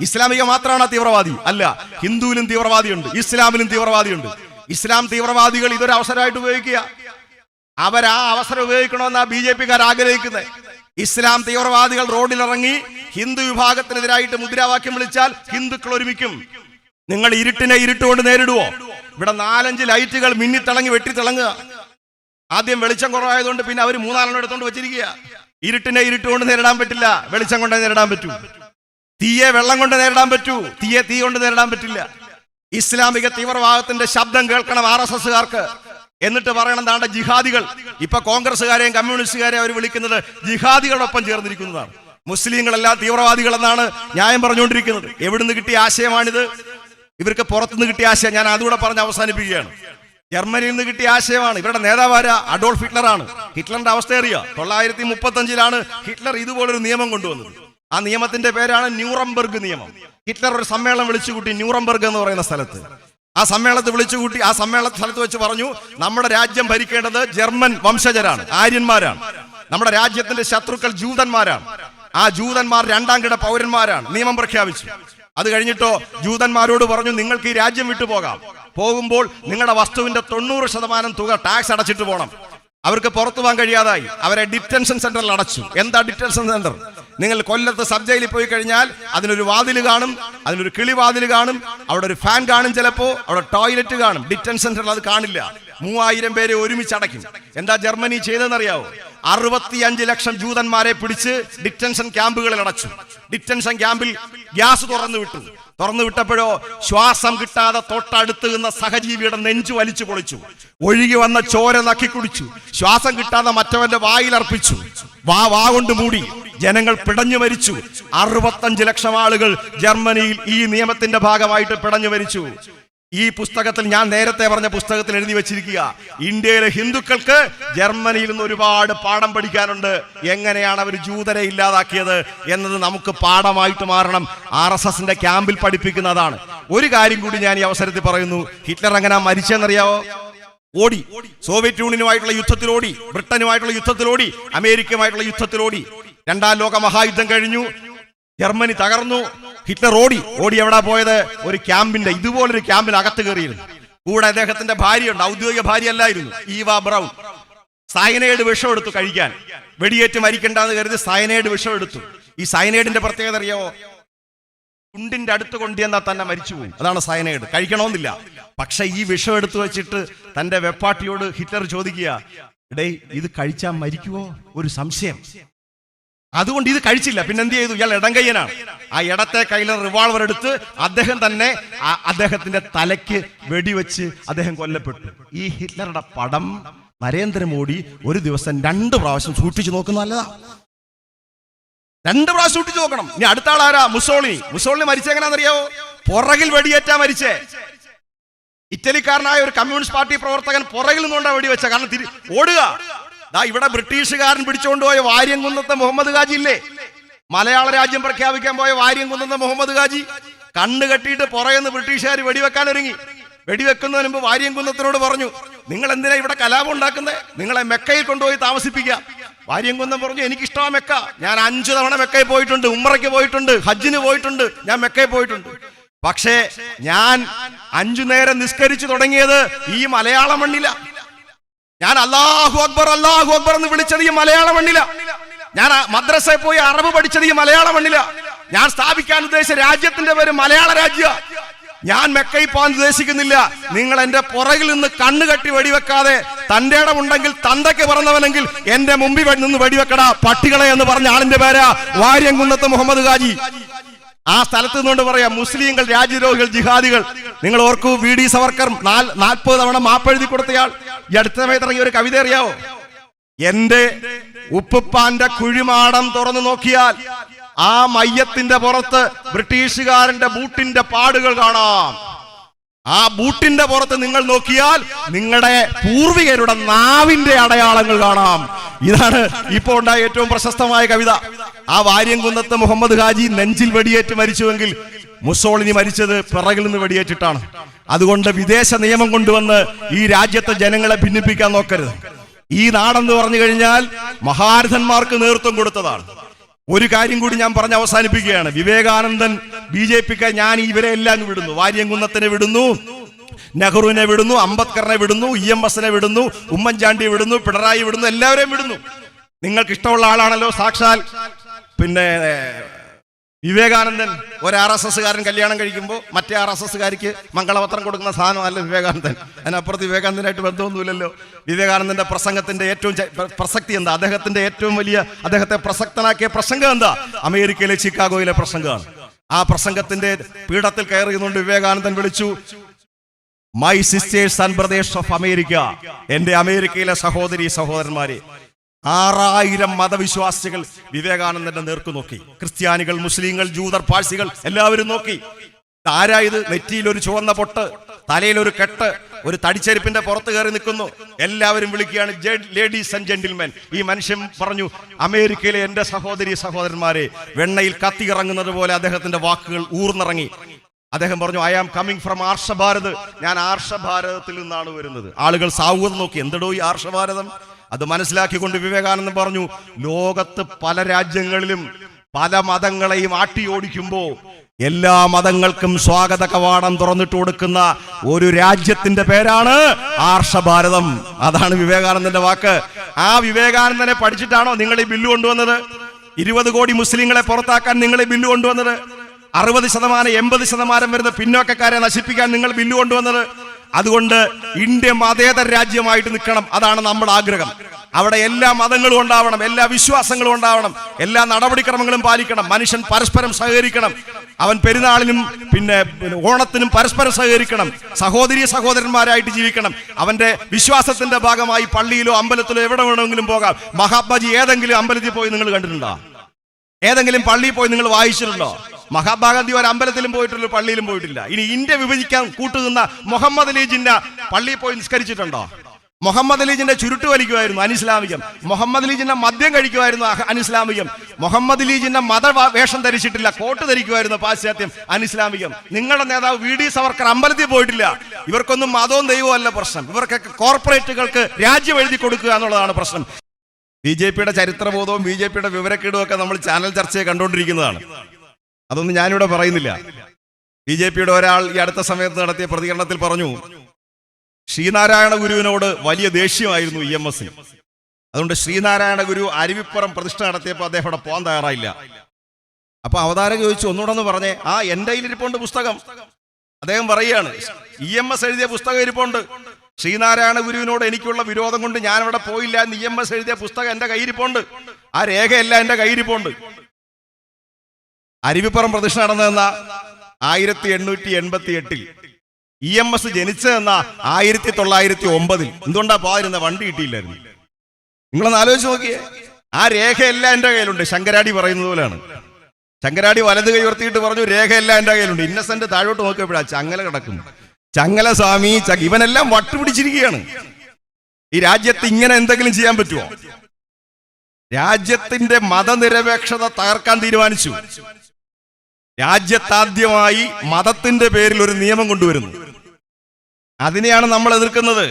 ഇസ്ലാമിക മാത്രമാണ് തീവ്രവാദി? അല്ല, ഹിന്ദുവിലും തീവ്രവാദിയുണ്ട്, ഇസ്ലാമിലും തീവ്രവാദിയുണ്ട്. ഇസ്ലാം തീവ്രവാദികൾ ഇതൊരു അവസരമായിട്ട് ഉപയോഗിക്കുക. അവരാ അവസരം ഉപയോഗിക്കണമെന്നാ BJP-കാർ ആഗ്രഹിക്കുന്നത്. ഇസ്ലാം തീവ്രവാദികൾ റോഡിലിറങ്ങി ഹിന്ദു വിഭാഗത്തിനെതിരായിട്ട് മുദ്രാവാക്യം വിളിച്ചാൽ ഹിന്ദുക്കൾ ഒരുമിക്കും. നിങ്ങൾ ഇരുട്ടിനെ ഇരുട്ടുകൊണ്ട് നേരിടുവോ? ഇവിടെ 4-5 ലൈറ്റുകൾ മിന്നിത്തിളങ്ങി വെട്ടിത്തിളങ്ങുക. ആദ്യം വെളിച്ചം കുറവായതുകൊണ്ട് പിന്നെ അവർ 3-4 എടുത്തോണ്ട് വെച്ചിരിക്കുക. ഇരുട്ടിനെ ഇരുട്ടുകൊണ്ട് നേരിടാൻ പറ്റില്ല, വെളിച്ചം കൊണ്ട് നേരിടാൻ പറ്റൂ. തീയെ വെള്ളം കൊണ്ട് നേരിടാൻ പറ്റൂ, തീയെ തീ കൊണ്ട് നേരിടാൻ പറ്റില്ല. ഇസ്ലാമിക തീവ്രവാദത്തിന്റെ ശബ്ദം കേൾക്കണം RSSകാർക്ക്. എന്നിട്ട് പറയണം, താണ്ട ജിഹാദികൾ. ഇപ്പൊ കോൺഗ്രസ്സുകാരെയും കമ്മ്യൂണിസ്റ്റുകാരെയും അവർ വിളിക്കുന്നത് ജിഹാദികളോടൊപ്പം ചേർന്നിരിക്കുന്നതാണ്. മുസ്ലിങ്ങളെല്ലാം തീവ്രവാദികൾ എന്നാണ് ന്യായം പറഞ്ഞുകൊണ്ടിരിക്കുന്നത്. എവിടുന്ന് കിട്ടിയ ആശയമാണിത്? ഇവർക്ക് പുറത്തുനിന്ന് കിട്ടിയ ആശയം. ഞാൻ അതുകൂടെ പറഞ്ഞ് അവസാനിപ്പിക്കുകയാണ്. ജർമ്മനിയിൽ നിന്ന് കിട്ടിയ ആശയമാണ്. ഇവരുടെ നേതാവാര അഡോൾഫ് ഹിറ്റ്ലറാണ്. ഹിറ്റ്ലറിന്റെ അവസ്ഥ അറിയാം. 935-ലാണ് ഹിറ്റ്ലർ ഇതുപോലൊരു നിയമം കൊണ്ടുവന്നത്. ആ നിയമത്തിന്റെ പേരാണ് ന്യൂറംബർഗ് നിയമം. ഹിറ്റ്ലർ ഒരു സമ്മേളനം വിളിച്ചുകൂട്ടി ന്യൂറംബർഗ് എന്ന് പറയുന്ന സ്ഥലത്ത്. ആ സമ്മേളനത്തിൽ വിളിച്ചുകൂട്ടി. ആ സമ്മേളന സ്ഥലത്ത് വെച്ച് പറഞ്ഞു, നമ്മുടെ രാജ്യം ഭരിക്കേണ്ടത് ജർമ്മൻ വംശജരാണ്, ആര്യന്മാരാണ്. നമ്മുടെ രാജ്യത്തിന്റെ ശത്രുക്കൾ ജൂതന്മാരാണ്. ആ ജൂതന്മാർ രണ്ടാം കിട പൗരന്മാരാണ്. നിയമം പ്രഖ്യാപിച്ചു. അത് കഴിഞ്ഞിട്ടോ ജൂതന്മാരോട് പറഞ്ഞു, നിങ്ങൾക്ക് ഈ രാജ്യം വിട്ടു പോകാം. പോകുമ്പോൾ നിങ്ങളുടെ വസ്തുവിന്റെ 90% തുക ടാക്സ് അടച്ചിട്ട് പോകണം. അവർക്ക് പുറത്തു പോകാൻ കഴിയാതായി. അവരെ ഡിറ്റൻഷൻ സെന്ററിൽ അടച്ചു. എന്താ ഡിറ്റൻഷൻ സെന്റർ? നിങ്ങൾ കൊല്ലത്ത് സബ് ജയിലിൽ പോയി കഴിഞ്ഞാൽ അതിനൊരു വാതിൽ കാണും, അതിനൊരു കിളിവാതിൽ കാണും, അവിടെ ഒരു ഫാൻ കാണും, ചിലപ്പോ അവിടെ ടോയ്ലറ്റ് കാണും. ഡിറ്റൻഷൻ സെന്ററിൽ അത് കാണില്ല. 3000 പേരെ ഒരുമിച്ച് അടയ്ക്കും. എന്താ ജർമ്മനി ചെയ്തതെന്നറിയാവോ? 65 ലക്ഷം ജൂതന്മാരെ പിടിച്ച് ഡിറ്റൻഷൻ ക്യാമ്പുകളിൽ അടച്ചു. ഡിറ്റൻഷൻ ക്യാമ്പിൽ ഗ്യാസ് തുറന്നു വിട്ടപ്പോഴോ ശ്വാസം കിട്ടാതെ തൊട്ടടുത്ത് നിന്ന സഹജീവിയുടെ നെഞ്ചു വലിച്ചു പൊളിച്ചു. ഒഴുകി വന്ന ചോര നക്കി കുടിച്ചു. ശ്വാസം കിട്ടാതെ മറ്റവന്റെ വായിലർപ്പിച്ചു. വാ കൊണ്ട് മൂടി. ജനങ്ങൾ പിടഞ്ഞു മരിച്ചു. 65 ലക്ഷം ആളുകൾ ജർമ്മനിയിൽ ഈ നിയമത്തിന്റെ ഭാഗമായിട്ട് പിടഞ്ഞു മരിച്ചു. ഈ പുസ്തകത്തിൽ, ഞാൻ നേരത്തെ പറഞ്ഞ പുസ്തകത്തിൽ എഴുതി വെച്ചിരിക്കുക, ഇന്ത്യയിലെ ഹിന്ദുക്കൾക്ക് ജർമ്മനിയിൽ നിന്ന് ഒരുപാട് പാഠം പഠിക്കാനുണ്ട്. എങ്ങനെയാണ് അവർ ജൂതരെ ഇല്ലാതാക്കിയത് എന്നത് നമുക്ക് പാഠമായിട്ട് മാറണം. RSSന്റെ ക്യാമ്പിൽ പഠിപ്പിക്കുന്നതാണ്. ഒരു കാര്യം കൂടി ഞാൻ ഈ അവസരത്തിൽ പറയുന്നു. ഹിറ്റ്ലർ എങ്ങനെ മരിച്ചെന്നറിയാവോ? ഓടി. സോവിയറ്റ് യൂണിയനുമായിട്ടുള്ള യുദ്ധത്തിലോടി, ബ്രിട്ടനുമായിട്ടുള്ള യുദ്ധത്തിലോടി, അമേരിക്കയുമായിട്ടുള്ള യുദ്ധത്തിലോടി. 2ാം ലോക മഹായുദ്ധം കഴിഞ്ഞു. ജർമ്മനി തകർന്നു. ഹിറ്റ്ലർ ഓടി എവിടാ പോയത്? ഒരു ക്യാമ്പിന്റെ, ഇതുപോലൊരു ക്യാമ്പിന് അകത്ത് കയറിയിരുന്നു. കൂടെ അദ്ദേഹത്തിന്റെ ഭാര്യയുണ്ട്. ഔദ്യോഗിക ഭാര്യ അല്ലായിരുന്നു, ഈവ ബ്രൗൺ. സയനൈഡ് വിഷം എടുത്തു കഴിക്കാൻ. വെടിയേറ്റ് മരിക്കണ്ടെന്ന് കരുതി സയനൈഡ് വിഷം എടുത്തു. ഈ സയനൈഡിന്റെ പ്രത്യേകത അറിയാവോ? ചുണ്ടിന്റെ അടുത്ത് കൊണ്ടുവന്നാൽ തന്നെ മരിച്ചു പോകും. അതാണ് സയനൈഡ്. കഴിക്കണമെന്നില്ല. പക്ഷെ ഈ വിഷം എടുത്തു വെച്ചിട്ട് തന്റെ വെപ്പാട്ടിയോട് ഹിറ്റ്ലർ ചോദിക്കുക, എടേ ഇത് കഴിച്ചാൽ മരിക്കുവോ? ഒരു സംശയം. അതുകൊണ്ട് ഇത് കഴിച്ചില്ല. പിന്നെ എന്ത് ചെയ്തു? ഇയാൾ ഇടങ്കയ്യനാണ്. ആ ഇടത്തെ കയ്യിൽ റിവോൾവർ എടുത്ത് അദ്ദേഹം തന്നെ അദ്ദേഹത്തിന്റെ തലയ്ക്ക് വെടിവെച്ച് അദ്ദേഹം കൊല്ലപ്പെട്ടു. ഈ ഹിറ്റ്ലറുടെ പടം നരേന്ദ്രമോദി ഒരു ദിവസം 2 പ്രാവശ്യം സൂക്ഷിച്ചു നോക്കുന്ന നല്ലതാ. 2 പ്രാവശ്യം സൂക്ഷിച്ചു നോക്കണം. ഇനി അടുത്ത ആളാരാ? മുസോളിനി മരിച്ചെങ്ങനാന്നറിയാവോ? പുറകിൽ വെടിയേറ്റാ മരിച്ചേ. ഇറ്റലിക്കാരനായ ഒരു കമ്മ്യൂണിസ്റ്റ് പാർട്ടി പ്രവർത്തകൻ പുറകിൽ നിന്നുകൊണ്ടാ വെടിവെച്ച. കാരണം ഓടുക. ഇവിടെ ബ്രിട്ടീഷുകാരൻ പിടിച്ചുകൊണ്ടുപോയ വാര്യംകുന്നത്തെ മുഹമ്മദ് ഹാജി ഇല്ലേ? മലയാള രാജ്യം പ്രഖ്യാപിക്കാൻ പോയ വാര്യംകുന്നത്തെ മുഹമ്മദ് ഹാജി കണ്ണ് കെട്ടിയിട്ട് പുറയെന്ന് ബ്രിട്ടീഷുകാർ വെടിവെക്കാൻ ഒരുങ്ങി. വെടിവെക്കുന്നതിന് മുമ്പ് വാര്യംകുന്നത്തിനോട് പറഞ്ഞു, നിങ്ങൾ എന്തിനാ ഇവിടെ കലാപം ഉണ്ടാക്കുന്നത്? നിങ്ങളെ മെക്കയിൽ കൊണ്ടുപോയി താമസിപ്പിക്കുക. വാര്യംകുന്നം പറഞ്ഞു, എനിക്കിഷ്ടമാ മെക്ക. ഞാൻ 5 തവണ മെക്കയിൽ പോയിട്ടുണ്ട്, ഉംറയ്ക്ക് പോയിട്ടുണ്ട്, ഹജ്ജിന് പോയിട്ടുണ്ട്, ഞാൻ മെക്കയിൽ പോയിട്ടുണ്ട്. പക്ഷേ ഞാൻ 5 നേരം നിസ്കരിച്ചു തുടങ്ങിയത് ഈ മലയാള മണ്ണില. ഞാൻ അല്ലാഹു അക്ബർ എന്ന് വിളിച്ചത് ഈ മലയാള മണ്ണില. ഞാൻ മദ്രസയിൽ പോയി അറബ് പഠിച്ചത് ഈ മലയാള മണ്ണില. ഞാൻ സ്ഥാപിക്കാൻ ഉദ്ദേശിച്ച രാജ്യത്തിന്റെ പേര് മലയാള രാജ്യ. ഞാൻ മെക്കയിൽ പോകാൻ ഉദ്ദേശിക്കുന്നില്ല. നിങ്ങൾ എന്റെ പുറകിൽ നിന്ന് കണ്ണുകെട്ടി വെടിവെക്കാതെ തന്റെ ഇടമുണ്ടെങ്കിൽ തന്തയ്ക്ക് പറഞ്ഞവനെങ്കിൽ എന്റെ മുമ്പിൽ നിന്ന് വെടിവെക്കടാ പട്ടികളെ എന്ന് പറഞ്ഞ ആളിന്റെ പേരാ വാര്യംകുന്നത്ത് മുഹമ്മദ് ഹാജി. ആ സ്ഥലത്ത് നിന്നുകൊണ്ട് പറയാം, മുസ്ലിങ്ങൾ രാജ്യദ്രോഹികൾ, ജിഹാദികൾ. നിങ്ങൾ ഓർക്കൂ, VD സവർക്കർ 40 തവണ മാപ്പെഴുതി കൊടുത്തയാൾ. ഈ അടുത്ത സമയത്ത് ഇറങ്ങിയ ഒരു കവിത അറിയാവോ? എന്റെ ഉപ്പുപ്പാന്റെ കുഴിമാടം തുറന്നു നോക്കിയാൽ ആ മയ്യത്തിന്റെ പുറത്ത് ബ്രിട്ടീഷുകാരന്റെ ബൂട്ടിന്റെ പാടുകൾ കാണാം. ആ ബൂട്ടിന്റെ പുറത്ത് നിങ്ങൾ നോക്കിയാൽ നിങ്ങളുടെ പൂർവികരുടെ നാവിന്റെ അടയാളങ്ങൾ കാണാം. ഇതാണ് ഇപ്പോൾ ഉണ്ടായ ഏറ്റവും പ്രശസ്തമായ കവിത. ആ വാര്യംകുന്നത്ത് മുഹമ്മദ് ഹാജി നെഞ്ചിൽ വെടിയേറ്റ് മരിച്ചുവെങ്കിൽ മുസോളിനി മരിച്ചത് പിറകിൽ നിന്ന് വെടിയേറ്റിട്ടാണ്. അതുകൊണ്ട് വിദേശ നിയമം കൊണ്ടുവന്ന് ഈ രാജ്യത്തെ ജനങ്ങളെ ഭിന്നിപ്പിക്കാൻ നോക്കരുത്. ഈ നാടെന്ന് പറഞ്ഞു കഴിഞ്ഞാൽ മഹാരഥന്മാർക്ക് നേതൃത്വം കൊടുത്തതാണ്. ഒരു കാര്യം കൂടി ഞാൻ പറഞ്ഞ് അവസാനിപ്പിക്കുകയാണ്. വിവേകാനന്ദൻ BJPക്ക് ഞാൻ ഇവരെ എല്ലാം വിടുന്നു. വാര്യംകുന്നത്തിനെ വിടുന്നു, നെഹ്റുവിനെ വിടുന്നു, അംബേദ്കറിനെ വിടുന്നു, EMSനെ വിടുന്നു, ഉമ്മൻചാണ്ടിയെ വിടുന്നു, പിണറായി വിടുന്നു, എല്ലാവരെയും വിടുന്നു. നിങ്ങൾക്ക് ഇഷ്ടമുള്ള ആളാണല്ലോ സാക്ഷാൽ വിവേകാനന്ദൻ. ഒരു RSSകാരൻ കല്യാണം കഴിക്കുമ്പോൾ മറ്റേ RSSകാരിക്ക് മംഗളപത്രം കൊടുക്കുന്ന സാധനമല്ല വിവേകാനന്ദൻ. അതിനപ്പുറത്ത് വിവേകാനന്ദനായിട്ട് ബന്ധമൊന്നുമില്ലല്ലോ. വിവേകാനന്ദന്റെ പ്രസംഗത്തിന്റെ ഏറ്റവും പ്രസക്തി എന്താ? അദ്ദേഹത്തെ പ്രസക്തനാക്കിയ പ്രസംഗം എന്താ? അമേരിക്കയിലെ ചിക്കാഗോയിലെ പ്രസംഗമാണ്. ആ പ്രസംഗത്തിന്റെ പീഠത്തിൽ കയറിയുന്നുണ്ട് വിവേകാനന്ദൻ വിളിച്ചു, my sisters and brothers of America, എന്റെ അമേരിക്കയിലെ സഹോദരി സഹോദരന്മാരെ. 6000 മതവിശ്വാസികൾ വിവേകാനന്ദന്റെ നേർക്ക് നോക്കി. ക്രിസ്ത്യാനികൾ, മുസ്ലിങ്ങൾ, ജൂതർ, പാഴ്സികൾ എല്ലാവരും നോക്കി. ആരായത്? നെറ്റിയിൽ ഒരു ചുവന്ന പൊട്ട്, തലയിൽ ഒരു കെട്ട്, ഒരു തടിച്ചെരുപ്പിന്റെ പുറത്ത് കയറി നിൽക്കുന്നു. എല്ലാവരും വിളിക്കുകയാണ്, ലേഡീസ് ആൻഡ് ജെന്റിൽമെൻ. ഈ മനുഷ്യൻ പറഞ്ഞു, അമേരിക്കയിലെ എന്റെ സഹോദരി സഹോദരന്മാരെ. വെണ്ണയിൽ കത്തി ഇറങ്ങുന്നത് പോലെ അദ്ദേഹത്തിന്റെ വാക്കുകൾ ഊർന്നിറങ്ങി. അദ്ദേഹം പറഞ്ഞു, ഐ ആം കമ്മിങ് ഫ്രം ആർഷഭാരത്, ഞാൻ ആർഷഭാരതത്തിൽ നിന്നാണ് വരുന്നത്. ആളുകൾ സാഹുവം നോക്കി, എന്തടോ ഈ ആർഷഭാരതം? അത് മനസ്സിലാക്കിക്കൊണ്ട് വിവേകാനന്ദൻ പറഞ്ഞു, ലോകത്ത് പല രാജ്യങ്ങളിലും പല മതങ്ങളെയും ആട്ടിയോടിക്കുമ്പോ എല്ലാ മതങ്ങൾക്കും സ്വാഗത കവാടം തുറന്നിട്ട് കൊടുക്കുന്ന ഒരു രാജ്യത്തിന്റെ പേരാണ് ആർഷഭാരതം. അതാണ് വിവേകാനന്ദന്റെ വാക്ക്. ആ വിവേകാനന്ദനെ പഠിച്ചിട്ടാണോ നിങ്ങൾ ഈ ബില്ല് കൊണ്ടുവന്നത്? 20 കോടി മുസ്ലിങ്ങളെ പുറത്താക്കാൻ നിങ്ങൾ ഈ ബില്ല് കൊണ്ടുവന്നത്? 60%, 80% വരുന്ന പിന്നോക്കക്കാരെ നശിപ്പിക്കാൻ നിങ്ങൾ ബില്ല് കൊണ്ടുവന്നത്? അതുകൊണ്ട് ഇന്ത്യ മതേതര രാജ്യമായിട്ട് നിൽക്കണം. അതാണ് നമ്മുടെ ആഗ്രഹം. അവിടെ എല്ലാ മതങ്ങളും ഉണ്ടാവണം, എല്ലാ വിശ്വാസങ്ങളും ഉണ്ടാവണം, എല്ലാ നടപടിക്രമങ്ങളും പാലിക്കണം. മനുഷ്യൻ പരസ്പരം സഹകരിക്കണം. അവൻ പെരുന്നാളിനും പിന്നെ ഓണത്തിനും പരസ്പരം സഹകരിക്കണം. സഹോദരി സഹോദരന്മാരായിട്ട് ജീവിക്കണം. അവന്റെ വിശ്വാസത്തിന്റെ ഭാഗമായി പള്ളിയിലോ അമ്പലത്തിലോ എവിടെ വേണമെങ്കിലും പോകാം. മഹാത്മാജി ഏതെങ്കിലും അമ്പലത്തിൽ പോയി നിങ്ങൾ കണ്ടിട്ടുണ്ടോ? ഏതെങ്കിലും പള്ളിയിൽ പോയി നിങ്ങൾ വായിച്ചിട്ടുണ്ടോ? മഹാത്മാഗാന്ധി ഒരു അമ്പലത്തിലും പോയിട്ടുള്ളൂ, പള്ളിയിലും പോയിട്ടില്ല. ഇനി ഇന്ത്യ വിഭജിക്കാൻ കൂട്ടുനിന്ന മുഹമ്മദ് അലി ജിന്ന പള്ളിയിൽ പോയി നിസ്കരിച്ചിട്ടുണ്ടോ? മുഹമ്മദ് അലി ജിന്ന ചുരുട്ട് വലിക്കുമായിരുന്നു, അനിസ്ലാമികം. മുഹമ്മദ് അലി ജിന്ന മദ്യം കഴിക്കുമായിരുന്നു, അനിസ്ലാമികം. മുഹമ്മദ് അലി ജിന്ന വേഷം ധരിച്ചിട്ടില്ല, കോട്ട് ധരിക്കുമായിരുന്നു, പാശ്ചാത്യം, അനിസ്ലാമികം. നിങ്ങളുടെ നേതാവ് വി ഡി സവർക്കർ അമ്പലത്തിൽ പോയിട്ടില്ല. ഇവർക്കൊന്നും മതവും ദൈവവും അല്ല പ്രശ്നം. ഇവർക്കൊക്കെ കോർപ്പറേറ്റുകൾക്ക് രാജ്യം എഴുതി കൊടുക്കുക എന്നുള്ളതാണ് പ്രശ്നം. BJPയുടെ ചരിത്രബോധവും BJPയുടെ വിവരക്കേടും ഒക്കെ നമ്മൾ ചാനൽ ചർച്ചയെ കണ്ടുകൊണ്ടിരിക്കുന്നതാണ്. അതൊന്നും ഞാനിവിടെ പറയുന്നില്ല. BJPയുടെ ഒരാൾ ഈ അടുത്ത സമയത്ത് നടത്തിയ പ്രതികരണത്തിൽ പറഞ്ഞു, ശ്രീനാരായണ ഗുരുവിനോട് വലിയ ദേഷ്യമായിരുന്നു EMS. അതുകൊണ്ട് ശ്രീനാരായണ ഗുരു അരുവിപ്പുറം പ്രതിഷ്ഠ നടത്തിയപ്പോൾ അദ്ദേഹം അവിടെ പോകാൻ തയ്യാറായില്ല. അപ്പൊ അവതാരക ചോദിച്ചു, ഒന്നുകൂടെ ഒന്ന് പറഞ്ഞേ. എന്റെ കയ്യിലിരിപ്പുണ്ട് പുസ്തകം. അദ്ദേഹം പറയുകയാണ്, EMS എഴുതിയ പുസ്തകം ഇരിപ്പുണ്ട്. ശ്രീനാരായണ ഗുരുവിനോട് എനിക്കുള്ള വിരോധം കൊണ്ട് ഞാൻ അവിടെ പോയില്ല എന്ന് EMS എഴുതിയ പുസ്തകം എന്റെ കയ്യിരിപ്പുണ്ട്. ആ രേഖയല്ല എന്റെ കയ്യിരിപ്പുണ്ട്. അരുവിപ്പുറം പ്രതിഷ്ഠ നടന്നതെന്ന 1888. EMS ജനിച്ചതെന്ന 1909. എന്തുകൊണ്ടാ പോയിരുന്ന? വണ്ടി കിട്ടിയില്ലായിരുന്നു. നിങ്ങളൊന്ന് ആലോചിച്ച് നോക്കിയേ. ആ രേഖയെല്ലാം എന്റെ കയ്യിലുണ്ട്. ശങ്കരാടി പറയുന്നത് പോലെയാണ്. ശങ്കരാടി വലത് കൈ ഉയർത്തിയിട്ട് പറഞ്ഞു, രേഖയെല്ലാം എന്റെ കയ്യിലുണ്ട്. ഇന്നസെന്റ് താഴോട്ട് നോക്കിയപ്പോഴാ ചങ്ങല കിടക്കുന്നു. ചങ്ങല സ്വാമി, ഇവനെല്ലാം വട്ടുപിടിച്ചിരിക്കുകയാണ്. ഈ രാജ്യത്ത് ഇങ്ങനെ എന്തെങ്കിലും ചെയ്യാൻ പറ്റുമോ? രാജ്യത്തിന്റെ മതനിരപേക്ഷത തകർക്കാൻ തീരുമാനിച്ചു. രാജ്യത്താദ്യമായി മതത്തിന്റെ പേരിൽ ഒരു നിയമം കൊണ്ടുവരുന്നു. അതിനെയാണ് നമ്മൾ എതിർക്കുന്നത്.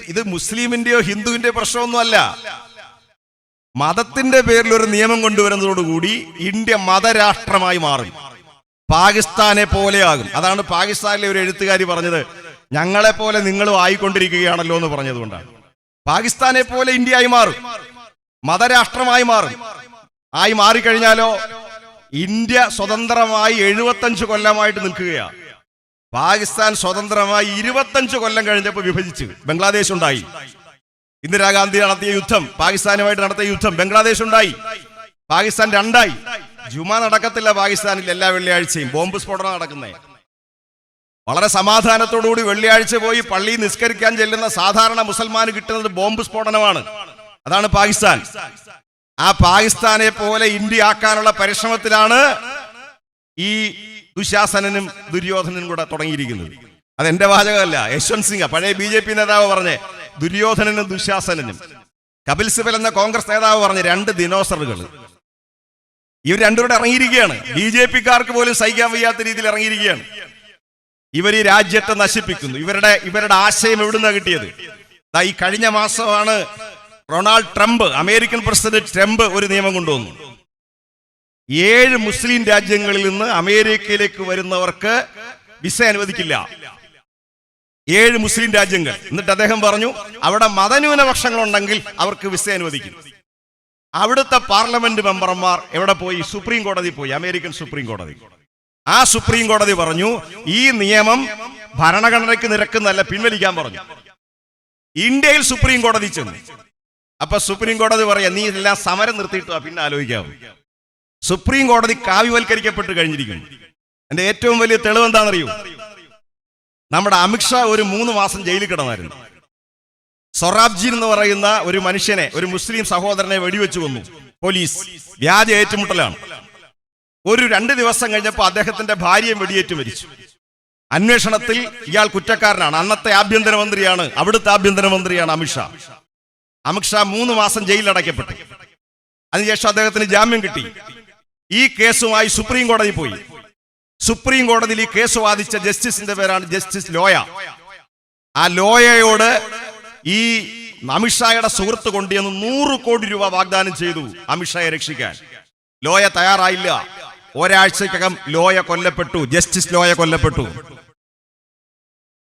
ഇത് മുസ്ലിമിന്റെയോ ഹിന്ദുവിന്റെയോ പ്രശ്നമൊന്നുമല്ല. മതത്തിന്റെ പേരിൽ ഒരു നിയമം കൊണ്ടുവരുന്നതോടുകൂടി ഇന്ത്യ മതരാഷ്ട്രമായി മാറും. പാകിസ്ഥാനെ പോലെയാകും. അതാണ് പാകിസ്ഥാനിലെ ഒരു എഴുത്തുകാരി പറഞ്ഞത്, ഞങ്ങളെ പോലെ നിങ്ങളും ആയിക്കൊണ്ടിരിക്കുകയാണല്ലോ എന്ന് പറഞ്ഞതുകൊണ്ടാണ്. പാകിസ്ഥാനെ പോലെ ഇന്ത്യ ആയി മാറും, മതരാഷ്ട്രമായി മാറും. ആയി മാറിക്കഴിഞ്ഞാലോ ഇന്ത്യ സ്വതന്ത്രമായി 75 കൊല്ലമായിട്ട് നിൽക്കുകയാണ്. പാകിസ്ഥാൻ സ്വതന്ത്രമായി 25 കൊല്ലം കഴിഞ്ഞപ്പോൾ വിഭജിച്ച് ബംഗ്ലാദേശ് ഉണ്ടായി. ഇന്ദിരാഗാന്ധി നടത്തിയ യുദ്ധം, പാകിസ്ഥാനുമായിട്ട് നടത്തിയ യുദ്ധം, ബംഗ്ലാദേശ് ഉണ്ടായി. പാകിസ്ഥാൻ രണ്ടായി. ജുമ നടക്കത്തില്ല പാകിസ്ഥാനിൽ എല്ലാ വെള്ളിയാഴ്ചയും. ബോംബ് സ്ഫോടനം നടക്കുന്നേ. വളരെ സമാധാനത്തോടുകൂടി വെള്ളിയാഴ്ച പോയി പള്ളി നിസ്കരിക്കാൻ ചെല്ലുന്ന സാധാരണ മുസൽമാന് കിട്ടുന്നത് ബോംബ് സ്ഫോടനമാണ്. അതാണ് പാകിസ്ഥാൻ. ആ പാകിസ്ഥാനെ പോലെ ഇന്ത്യ ആക്കാനുള്ള പരിശ്രമത്തിലാണ് ഈ ദുശാസനനും ദുര്യോധനനും കൂടെ തുടങ്ങിയിരിക്കുന്നത്. അതെന്റെ വാചകമല്ല, യശ്വന്ത് സിംഗ് പഴയ BJP നേതാവ് പറഞ്ഞേ, ദുര്യോധനനും ദുശാസനനും. കപിൽ സിബൽ എന്ന കോൺഗ്രസ് നേതാവ് പറഞ്ഞ 2 ദിനോസറുകൾ. ഇവർ രണ്ടുപേരുടെ ഇറങ്ങിയിരിക്കുകയാണ്. BJPക്കാർക്ക് പോലും സഹിക്കാൻ വയ്യാത്ത രീതിയിൽ ഇറങ്ങിയിരിക്കുകയാണ്. ഇവർ ഈ രാജ്യത്തെ നശിപ്പിക്കുന്നു. ഇവരുടെ ആശയം എവിടുന്നാ കിട്ടിയത്? ഈ കഴിഞ്ഞ മാസമാണ് Donald Trump, American president Trump ഒരു നിയമം കൊണ്ടുവന്നു. 7 മുസ്ലിം രാജ്യങ്ങളിൽ നിന്ന് അമേരിക്കയിലേക്ക് വരുന്നവർക്ക് വിസ അനുവദിക്കില്ല. 7 മുസ്ലിം രാജ്യങ്ങൾ. എന്നിട്ട് അദ്ദേഹം പറഞ്ഞു, അവിടെ മതന്യൂനപക്ഷങ്ങളുണ്ടെങ്കിൽ അവർക്ക് വിസ അനുവദിക്കും. അവിടുത്തെ പാർലമെന്റ് മെമ്പർമാർ എവിടെ പോയി? സുപ്രീം കോടതി പോയി, അമേരിക്കൻ സുപ്രീം കോടതി. ആ സുപ്രീം കോടതി പറഞ്ഞു, ഈ നിയമം ഭരണഘടനയ്ക്ക് നിരക്കുന്നതല്ല, പിൻവലിക്കാൻ പറഞ്ഞു. ഇന്ത്യയിൽ സുപ്രീം കോടതി ചെന്നു. അപ്പൊ സുപ്രീം കോടതി പറയാ, നീ എല്ലാം സമരം നിർത്തിയിട്ട് പിന്നെ ആലോചിക്കാവും. സുപ്രീം കോടതി കാവ്യവൽക്കരിക്കപ്പെട്ട് കഴിഞ്ഞിരിക്കുന്നു. എന്റെ ഏറ്റവും വലിയ തെളിവ് എന്താണെന്നറിയൂ? നമ്മുടെ അമിത്ഷാ ഒരു 3 മാസം ജയിലിൽ കിടന്നായിരുന്നു. സൊറാബ്ജി എന്ന് പറയുന്ന ഒരു മനുഷ്യനെ, ഒരു മുസ്ലിം സഹോദരനെ വെടിവെച്ച് കൊന്നു പോലീസ്. വ്യാജ ഏറ്റുമുട്ടലാണ്. ഒരു 2 ദിവസം കഴിഞ്ഞപ്പോൾ അദ്ദേഹത്തിന്റെ ഭാര്യയും വെടിയേറ്റ് മരിച്ചു. അന്വേഷണത്തിൽ ഇയാൾ കുറ്റക്കാരനാണ്. അന്നത്തെ ആഭ്യന്തരമന്ത്രിയാണ്, അവിടുത്തെ ആഭ്യന്തരമന്ത്രിയാണ് അമിത്ഷാ. അമിത്ഷാ 3 മാസം ജയിലിലടയ്ക്കപ്പെട്ടു. അതിനുശേഷം അദ്ദേഹത്തിന് ജാമ്യം കിട്ടി. ഈ കേസുമായി സുപ്രീം കോടതി പോയി. സുപ്രീം കോടതിയിൽ ഈ കേസ് വാദിച്ച ജസ്റ്റിസിന്റെ പേരാണ് ജസ്റ്റിസ് ലോയ. ആ ലോയയോട് ഈ അമിത്ഷായുടെ സുഹൃത്ത് കൊണ്ടുവന്ന് 100 കോടി രൂപ വാഗ്ദാനം ചെയ്തു അമിത്ഷായെ രക്ഷിക്കാൻ. ലോയ തയ്യാറായില്ല. ഒരാഴ്ചക്കകം ലോയ കൊല്ലപ്പെട്ടു, ജസ്റ്റിസ് ലോയ കൊല്ലപ്പെട്ടു.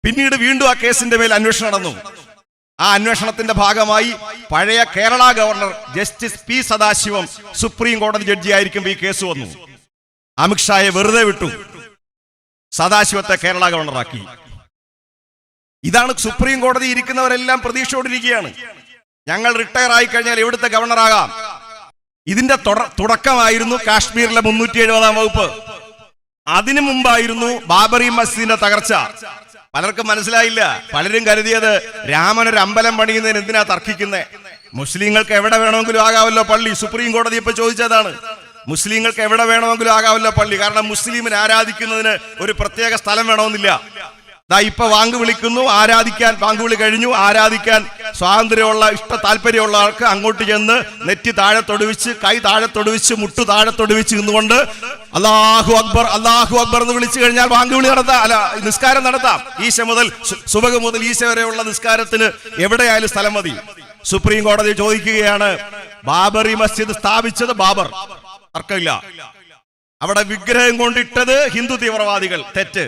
പിന്നീട് വീണ്ടും ആ കേസിന്റെ മേൽ അന്വേഷണം നടന്നു. ആ അന്വേഷണത്തിന്റെ ഭാഗമായി പഴയ Kerala governor justice P Sathasivam supreme കോടതി ജഡ്ജിയായിരിക്കും ഈ കേസ് വന്നു. അമിത്ഷായെ വെറുതെ വിട്ടു, സദാശിവത്തെ കേരള ഗവർണറാക്കി. ഇതാണ് സുപ്രീം കോടതി ഇരിക്കുന്നവരെല്ലാം പ്രതീക്ഷയോടിരിക്കുകയാണ്. ഞങ്ങൾ റിട്ടയർ ആയി കഴിഞ്ഞാൽ എവിടുത്തെ ഗവർണറാകാം. ഇതിന്റെ തുടക്കമായിരുന്നു കാശ്മീരിലെ 370-ാം വകുപ്പ്. അതിനു മുമ്പായിരുന്നു ബാബറി മസ്ജിദിന്റെ തകർച്ച. പലർക്കും മനസ്സിലായില്ല. പലരും കരുതിയത് രാമൻ ഒരു അമ്പലം പണിയുന്നതിന് എന്തിനാ തർക്കിക്കുന്നത്, മുസ്ലിങ്ങൾക്ക് എവിടെ വേണമെങ്കിലും ആകാമല്ലോ പള്ളി. സുപ്രീം കോടതി ഇപ്പൊ ചോദിച്ചതാണ്, മുസ്ലിങ്ങൾക്ക് എവിടെ വേണമെങ്കിലും ആകാമല്ലോ പള്ളി. കാരണം മുസ്ലിമിനെ ആരാധിക്കുന്നതിന് ഒരു പ്രത്യേക സ്ഥലം വേണമെന്നില്ല. ഇപ്പൊ വാങ്ക് വിളിക്കുന്നു, ആരാധിക്കാൻ വാങ്കുവിളി കഴിഞ്ഞു, ആരാധിക്കാൻ സ്വാതന്ത്ര്യമുള്ള താല്പര്യമുള്ള ആൾക്ക് അങ്ങോട്ട് ചെന്ന് നെറ്റി താഴെ തൊടുവിച്ച്, കൈ താഴെ തൊടുവിച്ച്, മുട്ടു താഴെ തൊടുവിച്ച് നിന്നുകൊണ്ട് അല്ലാഹു അക്ബർ അല്ലാഹു അക്ബർ എന്ന് വിളിച്ചു കഴിഞ്ഞാൽ വാങ്ക് വിളി നടത്താം, അല്ല നിസ്കാരം നടത്താം. ഈശ മുതൽ സുബഹ് മുതൽ ഈശ വരെയുള്ള നിസ്കാരത്തിന് എവിടെയായാലും സ്ഥലം മതി. സുപ്രീം കോടതി ചോദിക്കുകയാണ്, ബാബറി മസ്ജിദ് സ്ഥാപിച്ചത് ബാബർ, തർക്കമില്ല. അവിടെ വിഗ്രഹം കൊണ്ടിട്ടത് ഹിന്ദു തീവ്രവാദികൾ, തെറ്റ്.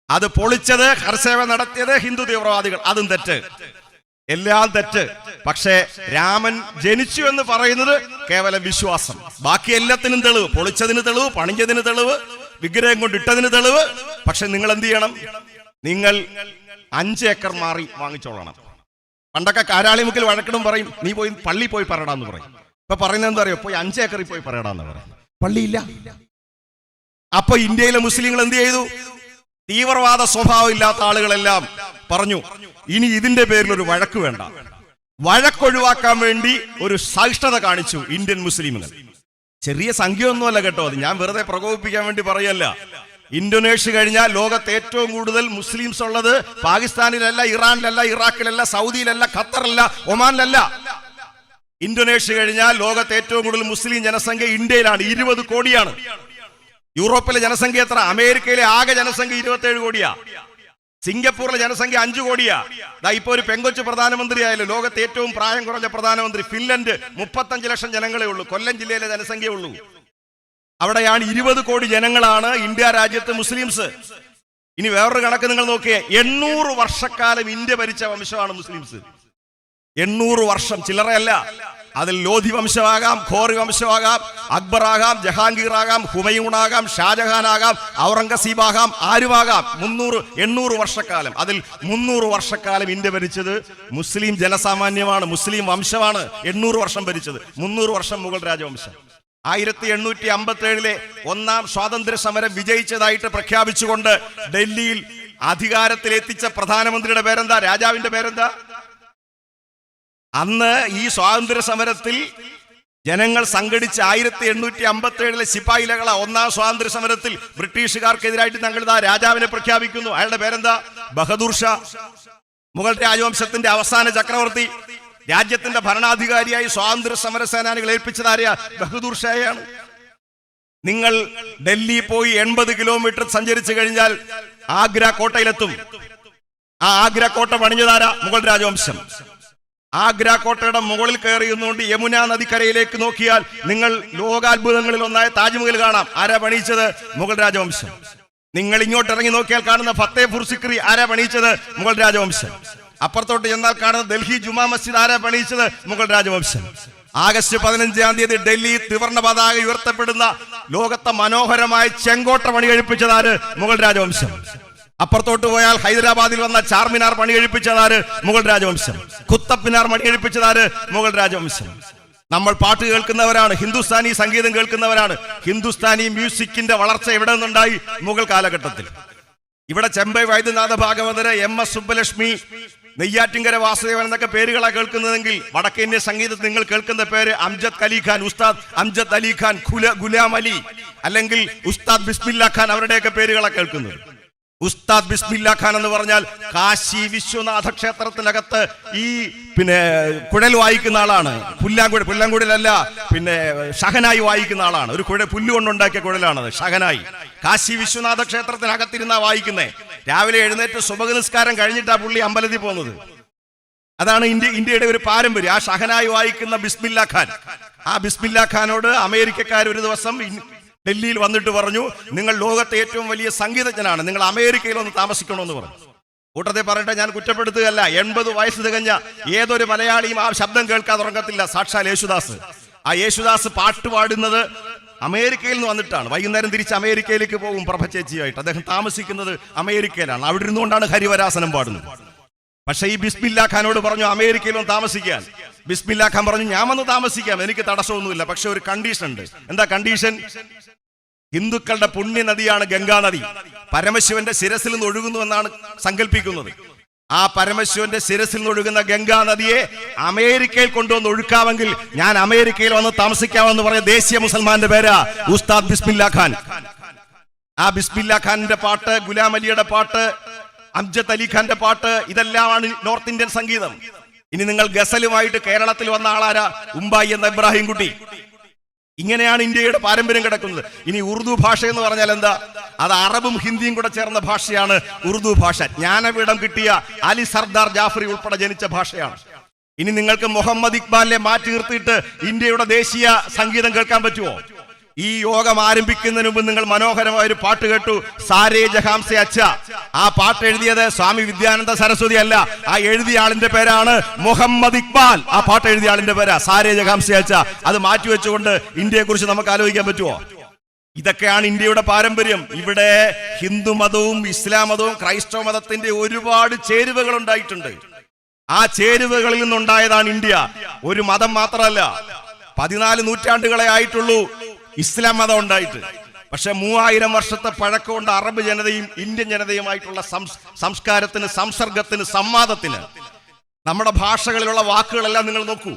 അത് പൊളിച്ചത്, ഹർസേവ നടത്തിയത് ഹിന്ദു തീവ്രവാദികൾ, അതും തെറ്റ്. എല്ലാം തെറ്റ്. പക്ഷേ രാമൻ ജനിച്ചു എന്ന് പറയുന്നത് കേവലം വിശ്വാസം. ബാക്കി എല്ലാത്തിനും തെളിവ്, പൊളിച്ചതിന് തെളിവ്, പണിഞ്ഞതിന് തെളിവ്, വിഗ്രഹം കൊണ്ടിട്ടതിന് തെളിവ്. പക്ഷെ നിങ്ങൾ എന്ത് ചെയ്യണം? നിങ്ങൾ 5 ഏക്കർ മാറി വാങ്ങിച്ചോളണം. പണ്ടൊക്കെ കാരാളിമുക്കിൽ വഴക്കിടും പറയും, നീ പോയി പള്ളി പോയി പറയടാന്ന് പറയും. ഇപ്പൊ പറയുന്നത് എന്താ അറിയോ? പോയി 5 ഏക്കറിൽ പോയി പറയടാന്ന് പറയും. പള്ളിയില്ല. അപ്പൊ ഇന്ത്യയിലെ മുസ്ലിങ്ങൾ എന്ത് ചെയ്തു? തീവ്രവാദ സ്വഭാവം ഇല്ലാത്ത ആളുകളെല്ലാം പറഞ്ഞു, ഇനി ഇതിന്റെ പേരിൽ ഒരു വഴക്ക് വേണ്ട. വഴക്കൊഴിവാക്കാൻ വേണ്ടി ഒരു സഹിഷ്ണുത കാണിച്ചു ഇന്ത്യൻ മുസ്ലിമുകൾ. ചെറിയ സംഖ്യ ഒന്നുമല്ല കേട്ടോ, അത് ഞാൻ വെറുതെ പ്രകോപിപ്പിക്കാൻ വേണ്ടി പറയല്ല. ഇന്തോനേഷ്യ കഴിഞ്ഞാൽ ലോകത്ത് ഏറ്റവും കൂടുതൽ മുസ്ലിംസ് ഉള്ളത് പാകിസ്ഥാനിലല്ല, ഇറാനിലല്ല, ഇറാഖിലല്ല, സൗദിയിലല്ല, ഖത്തറിലല്ല, ഒമാനിലല്ല. ഇന്തോനേഷ്യ കഴിഞ്ഞാൽ ലോകത്ത് ഏറ്റവും കൂടുതൽ മുസ്ലിം ജനസംഖ്യ ഇന്ത്യയിലാണ്, 20 കോടിയാണ്. യൂറോപ്പിലെ ജനസംഖ്യ എത്ര? അമേരിക്കയിലെ ആകെ ജനസംഖ്യ 27 കോടിയാ. സിംഗപ്പൂരിലെ ജനസംഖ്യ 5 കോടിയാ. ഇപ്പൊ ഒരു പെങ്കൊച്ചു പ്രധാനമന്ത്രിയായാലും ലോകത്തെ ഏറ്റവും പ്രായം കുറഞ്ഞ പ്രധാനമന്ത്രി. ഫിൻലൻഡ് 35 ലക്ഷം ജനങ്ങളെ ഉള്ളൂ, കൊല്ലം ജില്ലയിലെ ജനസംഖ്യ ഉള്ളൂ. അവിടെയാണ് 20 കോടി ജനങ്ങളാണ് ഇന്ത്യ രാജ്യത്ത് മുസ്ലിംസ്. ഇനി വേറൊരു കണക്ക് നിങ്ങൾ നോക്കിയേ, 800 വർഷക്കാലം ഇന്ത്യ ഭരിച്ച വംശമാണ് മുസ്ലിംസ്. 800 വർഷം, ചില്ലറയല്ല. അതിൽ ലോധി വംശമാകാം, ഖോറി വംശമാകാം, അക്ബർ ആകാം, ജഹാംഗീർ ആകാം, ഹുമയൂൺ ആകാം, ഷാജഹാൻ ആകാം, ഔറംഗസീബ് ആകാം, ആരുമാകാം. 800 വർഷക്കാലം. അതിൽ 300 വർഷക്കാലം ഇന്ത്യ ഭരിച്ചത് മുസ്ലിം ജനസാമാന്യമാണ്, മുസ്ലിം വംശമാണ്. 800 വർഷം ഭരിച്ചത്. 300 വർഷം മുഗൾ രാജവംശം. 1857 1-ാം സ്വാതന്ത്ര്യ സമരം വിജയിച്ചതായിട്ട് പ്രഖ്യാപിച്ചുകൊണ്ട് ഡൽഹിയിൽ അധികാരത്തിലെത്തിച്ച പ്രധാനമന്ത്രിയുടെ പേരെന്താ? രാജാവിന്റെ പേരെന്താ? അന്ന് ഈ സ്വാതന്ത്ര്യ സമരത്തിൽ ജനങ്ങൾ സംഘടിച്ച് 1857 ശിപ്പായി ലഹള, 1-ാം സ്വാതന്ത്ര്യ സമരത്തിൽ ബ്രിട്ടീഷുകാർക്കെതിരായിട്ട് ഞങ്ങൾ രാജാവിനെ പ്രഖ്യാപിക്കുന്നു. അയാളുടെ പേരെന്താ? ബഹദൂർ ഷാ. മുഗൾ രാജവംശത്തിന്റെ അവസാന ചക്രവർത്തി. രാജ്യത്തിന്റെ ഭരണാധികാരിയായി സ്വാതന്ത്ര്യ സമര സേനാനികൾ ഏൽപ്പിച്ചതാരെയാ? ബഹദൂർ ഷായാണ്. നിങ്ങൾ ഡൽഹി പോയി 80 കിലോമീറ്റർ സഞ്ചരിച്ചു കഴിഞ്ഞാൽ ആഗ്ര കോട്ടയിലെത്തും. ആ ആഗ്ര കോട്ട പണിഞ്ഞതാരാ? മുഗൾ രാജവംശം. ആഗ്ര കോട്ടയുടെ മുകളിൽ കയറിയുന്നുകൊണ്ട് യമുന നദിക്കരയിലേക്ക് നോക്കിയാൽ നിങ്ങൾ ലോകാത്ഭുതങ്ങളിൽ ഒന്നായ താജ്മഹൽ കാണാം. ആരാ പണിയിച്ചത്? മുഗൾ രാജവംശം. നിങ്ങൾ ഇങ്ങോട്ട് ഇറങ്ങി നോക്കിയാൽ കാണുന്ന ഫത്തേപൂർ സിക്രി ആരാ പണിയിച്ചത്? മുഗൾ രാജവംശം. അപ്പുറത്തോട്ട് ചെന്നാൽ കാണുന്ന ഡൽഹി ജുമാ മസ്ജിദ് ആരാ പണിയിച്ചത്? മുഗൾ രാജവംശം. ആഗസ്റ്റ് 15-ാം തീയതി ഡൽഹി ത്രിവർണ്ണ പതാക ഉയർത്തപ്പെടുന്ന ലോകത്തെ മനോഹരമായ ചെങ്കോട്ട പണി കഴിപ്പിച്ചതാര്? മുഗൾ രാജവംശം. അപ്പുറത്തോട്ട് പോയാൽ ഹൈദരാബാദിൽ വന്ന ചാർമിനാർ പണി കഴിപ്പിച്ചതാര്? മുഗൾ രാജവംശം. കുത്തബ് മിനാർ പണി കഴിപ്പിച്ചതാര്? മുഗൾ രാജവംശം. നമ്മൾ പാട്ട് കേൾക്കുന്നവരാണ്, ഹിന്ദുസ്ഥാനി സംഗീതം കേൾക്കുന്നവരാണ്. ഹിന്ദുസ്ഥാനി മ്യൂസിക്കിന്റെ വളർച്ച എവിടെ നിന്നുണ്ടായി? മുഗൾ കാലഘട്ടത്തിൽ. ഇവിടെ ചെമ്പൈ വൈദ്യനാഥ ഭാഗവതര്, MS സുബ്ബലക്ഷ്മി, നെയ്യാറ്റിങ്കര വാസുദേവൻ എന്നൊക്കെ പേരുകളാ കേൾക്കുന്നതെങ്കിൽ വടക്കേന്ത്യ സംഗീതത്തിൽ നിങ്ങൾ കേൾക്കുന്ന പേര് അംജദ് അലി ഖാൻ, ഉസ്താദ് അംജദ് അലി ഖാൻ, ഗുലാം അലി, അല്ലെങ്കിൽ ഉസ്താദ് ബിസ്മില്ല ഖാൻ, അവരുടെയൊക്കെ പേരുകളാ കേൾക്കുന്നത്. ഉസ്താദ് ബിസ്മില്ല ഖാൻ എന്ന് പറഞ്ഞാൽ കാശി വിശ്വനാഥ ക്ഷേത്രത്തിനകത്ത് ഈ കുഴൽ വായിക്കുന്ന ആളാണ്. പുല്ലാങ്കുഴലല്ല, ഷഹനായി വായിക്കുന്ന ആളാണ്. ഒരു പുല്ലുകൊണ്ടുണ്ടാക്കിയ കുഴലാണത്, ഷഹനായി. കാശി വിശ്വനാഥ ക്ഷേത്രത്തിനകത്തിരുന്നാ വായിക്കുന്നേ. രാവിലെ എഴുന്നേറ്റ് സുബഹ് നിസ്കാരം കഴിഞ്ഞിട്ടാ പുള്ളി അമ്പലത്തിൽ പോകുന്നത്. അതാണ് ഇന്ത്യയുടെ ഒരു പാരമ്പര്യം. ആ ഷഹനായി വായിക്കുന്ന ബിസ്മില്ലാ ഖാൻ, ആ ബിസ്മില്ലാ ഖാനോട് അമേരിക്കക്കാർ ഒരു ദിവസം ഡൽഹിയിൽ വന്നിട്ട് പറഞ്ഞു, നിങ്ങൾ ലോകത്തെ ഏറ്റവും വലിയ സംഗീതജ്ഞനാണ്, നിങ്ങൾ അമേരിക്കയിൽ ഒന്ന് താമസിക്കണമെന്ന് പറഞ്ഞു. കൂട്ടത്തെ പറയട്ടെ, ഞാൻ കുറ്റപ്പെടുത്തുകയല്ല, 80 വയസ്സ് തികഞ്ഞ ഏതൊരു മലയാളിയും ആ ശബ്ദം കേൾക്കാതെ ഉറങ്ങത്തില്ല. സാക്ഷാൽ യേശുദാസ്. ആ യേശുദാസ് പാട്ട് പാടുന്നത് അമേരിക്കയിൽ നിന്ന് വന്നിട്ടാണ്. വൈകുന്നേരം തിരിച്ച് അമേരിക്കയിലേക്ക് പോകും പ്രഭചേച്ചിയായിട്ട്. അദ്ദേഹം താമസിക്കുന്നത് അമേരിക്കയിലാണ്. അവിടെ ഇരുന്നുകൊണ്ടാണ് ഹരിവരാസനം പാടുന്നത്. പക്ഷേ ഈ ബിസ്മില്ലാ ഖാനോട് പറഞ്ഞു അമേരിക്കയിൽ ഒന്ന് താമസിക്കാൻ. ബിസ്മില്ലാ ഖാൻ പറഞ്ഞു, ഞാൻ വന്ന് താമസിക്കാം, എനിക്ക് തടസ്സമൊന്നുമില്ല, പക്ഷെ ഒരു കണ്ടീഷൻ ഉണ്ട്. എന്താ കണ്ടീഷൻ? ഹിന്ദുക്കളുടെ പുണ്യ നദിയാണ് ഗംഗാ നദി. പരമശിവന്റെ ശിരസിൽ നിന്ന് ഒഴുകുന്നു എന്നാണ് സങ്കല്പിക്കുന്നത്. ആ പരമശിവന്റെ ശിരസിൽ നിന്ന് ഒഴുകുന്ന ഗംഗാ നദിയെ അമേരിക്കയിൽ കൊണ്ടുവന്ന് ഒഴുക്കാമെങ്കിൽ ഞാൻ അമേരിക്കയിൽ വന്ന് താമസിക്കാമെന്ന് പറഞ്ഞ ദേശീയ മുസൽമാന്റെ പേരാ ഉസ്താദ് ബിസ്മില്ലാ ഖാൻ. ആ ബിസ്മില്ലാ ഖാനിന്റെ പാട്ട്, ഗുലാം അലിയുടെ പാട്ട്, അംജദ് അലി ഖാന്റെ പാട്ട്, ഇതെല്ലാമാണ് നോർത്ത് ഇന്ത്യൻ സംഗീതം. ഇനി നിങ്ങൾ ഗസലുമായിട്ട് കേരളത്തിൽ വന്ന ആളാരാ? ഉമ്പായി എന്ന ഇബ്രാഹിം കുട്ടി. ഇങ്ങനെയാണ് ഇന്ത്യയുടെ പാരമ്പര്യം കിടക്കുന്നത്. ഇനി ഉറുദു ഭാഷ എന്ന് പറഞ്ഞാൽ എന്താ? അത് അറബും ഹിന്ദിയും കൂടെ ചേർന്ന ഭാഷയാണ് ഉറുദു ഭാഷ. ജ്ഞാനപീഠം കിട്ടിയ അലി സർദാർ ജാഫറി ഉൾപ്പെടെ ജനിച്ച ഭാഷയാണ്. ഇനി നിങ്ങൾക്ക് മുഹമ്മദ് ഇക്ബാലിനെ മാറ്റി നിർത്തിയിട്ട് ഇന്ത്യയുടെ ദേശീയ സംഗീതം കേൾക്കാൻ പറ്റുമോ? ഈ യോഗം ആരംഭിക്കുന്നതിന് മുമ്പ് നിങ്ങൾ മനോഹരമായ ഒരു പാട്ട് കേട്ടു, സാരേ ജഹാംസെ അച്ഛ. ആ പാട്ട് എഴുതിയത് സ്വാമി വിദ്യാനന്ദ സരസ്വതി അല്ല, ആ എഴുതിയ ആളിന്റെ പേരാണ് മുഹമ്മദ് ഇക്ബാൽ. ആ പാട്ട് എഴുതിയ ആളിന്റെ പേരാ സാരേ ജഹാംസെ അച്ഛ. അത് മാറ്റിവെച്ചുകൊണ്ട് ഇന്ത്യയെ കുറിച്ച് നമുക്ക് ആലോചിക്കാൻ പറ്റുമോ? ഇതൊക്കെയാണ് ഇന്ത്യയുടെ പാരമ്പര്യം. ഇവിടെ ഹിന്ദു മതവും ഇസ്ലാം മതവും ക്രൈസ്തവ മതത്തിന്റെ ഒരുപാട് ചേരുവകൾ ഉണ്ടായിട്ടുണ്ട്. ആ ചേരുവകളിൽ നിന്നുണ്ടായതാണ് ഇന്ത്യ. ഒരു മതം മാത്രമല്ല, 14 നൂറ്റാണ്ടുകളെ ആയിട്ടുള്ളൂ ഇസ്ലാം മതം ഉണ്ടായിട്ട്. പക്ഷെ 3000 വർഷത്തെ പഴക്കമുണ്ട് അറബ് ജനതയും ഇന്ത്യൻ ജനതയുമായിട്ടുള്ള സംസ്കാരത്തിന്, സംസർഗത്തിന്, സംവാദത്തിന്. നമ്മുടെ ഭാഷകളിലുള്ള വാക്കുകളെല്ലാം നിങ്ങൾ നോക്കൂ.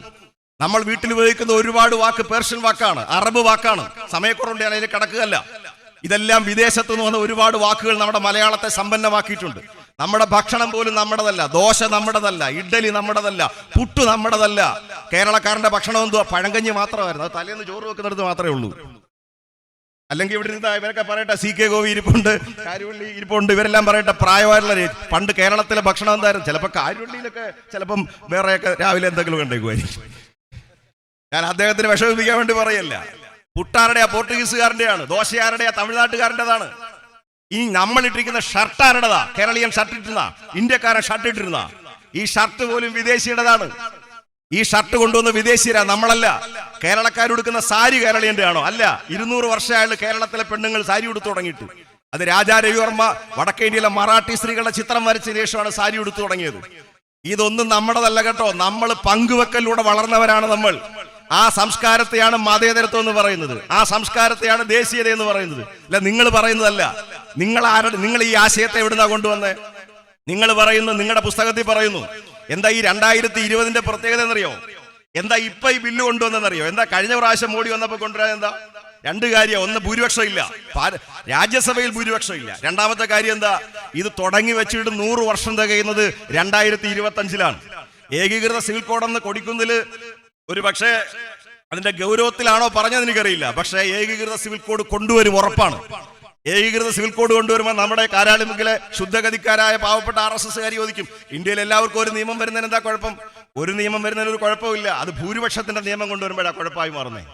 നമ്മൾ വീട്ടിൽ ഉപയോഗിക്കുന്ന ഒരുപാട് വാക്ക് പേർഷ്യൻ വാക്കാണ്, അറബ് വാക്കാണ്. സമയക്കുറവുണ്ട്, ഞാൻ അതിൽ കടക്കുകയല്ല. ഇതെല്ലാം വിദേശത്തു നിന്ന് വന്ന ഒരുപാട് വാക്കുകൾ നമ്മുടെ മലയാളത്തെ സമ്പന്നമാക്കിയിട്ടുണ്ട്. നമ്മുടെ ഭക്ഷണം പോലും നമ്മുടേതല്ല. ദോശ നമ്മുടേതല്ല, ഇഡ്ഡലി നമ്മുടേതല്ല, പുട്ട് നമ്മുടേതല്ല. കേരളക്കാരന്റെ ഭക്ഷണം എന്തുവാ? പഴങ്കഞ്ഞി മാത്രമായിരുന്നു. അത് തലേന്ന് ചോറ് വെക്കുന്നിടത്ത് മാത്രമേ ഉള്ളൂ. അല്ലെങ്കിൽ ഇവിടെ ഇരുന്ന ഇവരൊക്കെ പറയട്ടെ, CK ഗോപി ഇരിപ്പുണ്ട്, കാരുവള്ളി ഇരിപ്പുണ്ട്, ഇവരെല്ലാം പറയട്ടെ പ്രായമായുള്ള പണ്ട് കേരളത്തിലെ ഭക്ഷണം എന്തായിരുന്നു? ചിലപ്പോൾ കാരുവള്ളിയിലൊക്കെ ചിലപ്പം വേറെയൊക്കെ രാവിലെ എന്തെങ്കിലും കണ്ടേക്കുമായിരിക്കും. ഞാൻ അദ്ദേഹത്തിന് വിഷമിപ്പിക്കാൻ വേണ്ടി പറയല്ല. പുട്ടാരുടെയാ? പോർട്ടുഗീസുകാരൻ്റെയാണ്. ദോശയാരുടെയാ? തമിഴ്നാട്ടുകാരൻ്റെതാണ്. ഈ നമ്മളിട്ടിരിക്കുന്ന ഷർട്ട് ആരുടേതാ? കേരളീയൻ ഷർട്ട് ഇട്ടിരുന്ന, ഇന്ത്യക്കാരൻ ഷർട്ട് ഇട്ടിരുന്ന. ഈ ഷർട്ട് പോലും വിദേശിയുടേതാണ്. ഈ ഷർട്ട് കൊണ്ടുവന്ന വിദേശീയരാ, നമ്മളല്ല. കേരളക്കാരെടുക്കുന്ന സാരി കേരളീയന്റെ ആണോ? അല്ല. 200 വർഷമായുള്ള കേരളത്തിലെ പെണ്ണുങ്ങൾ സാരി ഉടുത്തു തുടങ്ങിയിട്ട്. അത് രാജാ രവിവർമ്മ വടക്കേ ഇന്ത്യയിലെ മറാഠി സ്ത്രീകളുടെ ചിത്രം വരച്ചതിന് ശേഷമാണ് സാരി ഉടുത്തു തുടങ്ങിയത്. ഇതൊന്നും നമ്മുടേതല്ല കേട്ടോ. നമ്മൾ പങ്കുവെക്കലിലൂടെ വളർന്നവരാണ് നമ്മൾ. ആ സംസ്കാരത്തെയാണ് മതേതരത്വം എന്ന് പറയുന്നത്. ആ സംസ്കാരത്തെയാണ് ദേശീയത എന്ന് പറയുന്നത്. അല്ല, നിങ്ങൾ പറയുന്നതല്ല. നിങ്ങൾ ഈ ആശയത്തെ എവിടുന്നാ കൊണ്ടുവന്നേ? നിങ്ങൾ പറയുന്നു, നിങ്ങളുടെ പുസ്തകത്തിൽ പറയുന്നു. എന്താ ഈ 2020 പ്രത്യേകത എന്നറിയോ? എന്താ ഇപ്പൊ ഈ ബില്ല് കൊണ്ടുവന്നെന്നറിയോ? എന്താ കഴിഞ്ഞ പ്രാവശ്യം മോഡി വന്നപ്പോ കൊണ്ടുവരാൻ എന്താ? 2 കാര്യം. ഒന്ന്, ഭൂരിപക്ഷം ഇല്ല, രാജ്യസഭയിൽ ഭൂരിപക്ഷം ഇല്ല. രണ്ടാമത്തെ കാര്യം എന്താ? ഇത് തുടങ്ങി വെച്ചിട്ട് 100 വർഷം തികയുന്നത് 2025-ലാണ്. ഏകീകൃത സിവിൽ കോഡെന്ന് കൊടിക്കുന്നതിൽ ഒരു പക്ഷേ അതിന്റെ ഗൗരവത്തിലാണോ പറഞ്ഞതെന്ന് എനിക്കറിയില്ല. പക്ഷേ ഏകീകൃത സിവിൽ കോഡ് കൊണ്ടുവരും, ഉറപ്പാണ്. ഏകീകൃത സിവിൽ കോഡ് കൊണ്ടുവരുമ്പോൾ നമ്മുടെ കാരാളിമുക്കിലെ ശുദ്ധഗതിക്കാരായ പാവപ്പെട്ട RSSകാർ ചോദിക്കും, ഇന്ത്യയിൽ എല്ലാവർക്കും ഒരു നിയമം വരുന്നതിന് എന്താ കുഴപ്പം? ഒരു നിയമം വരുന്നതിന് ഒരു കുഴപ്പമില്ല. അത് ഭൂരിപക്ഷത്തിന്റെ നിയമം കൊണ്ടുവരുമ്പോഴാണ് കുഴപ്പമായി മാറുന്നേ.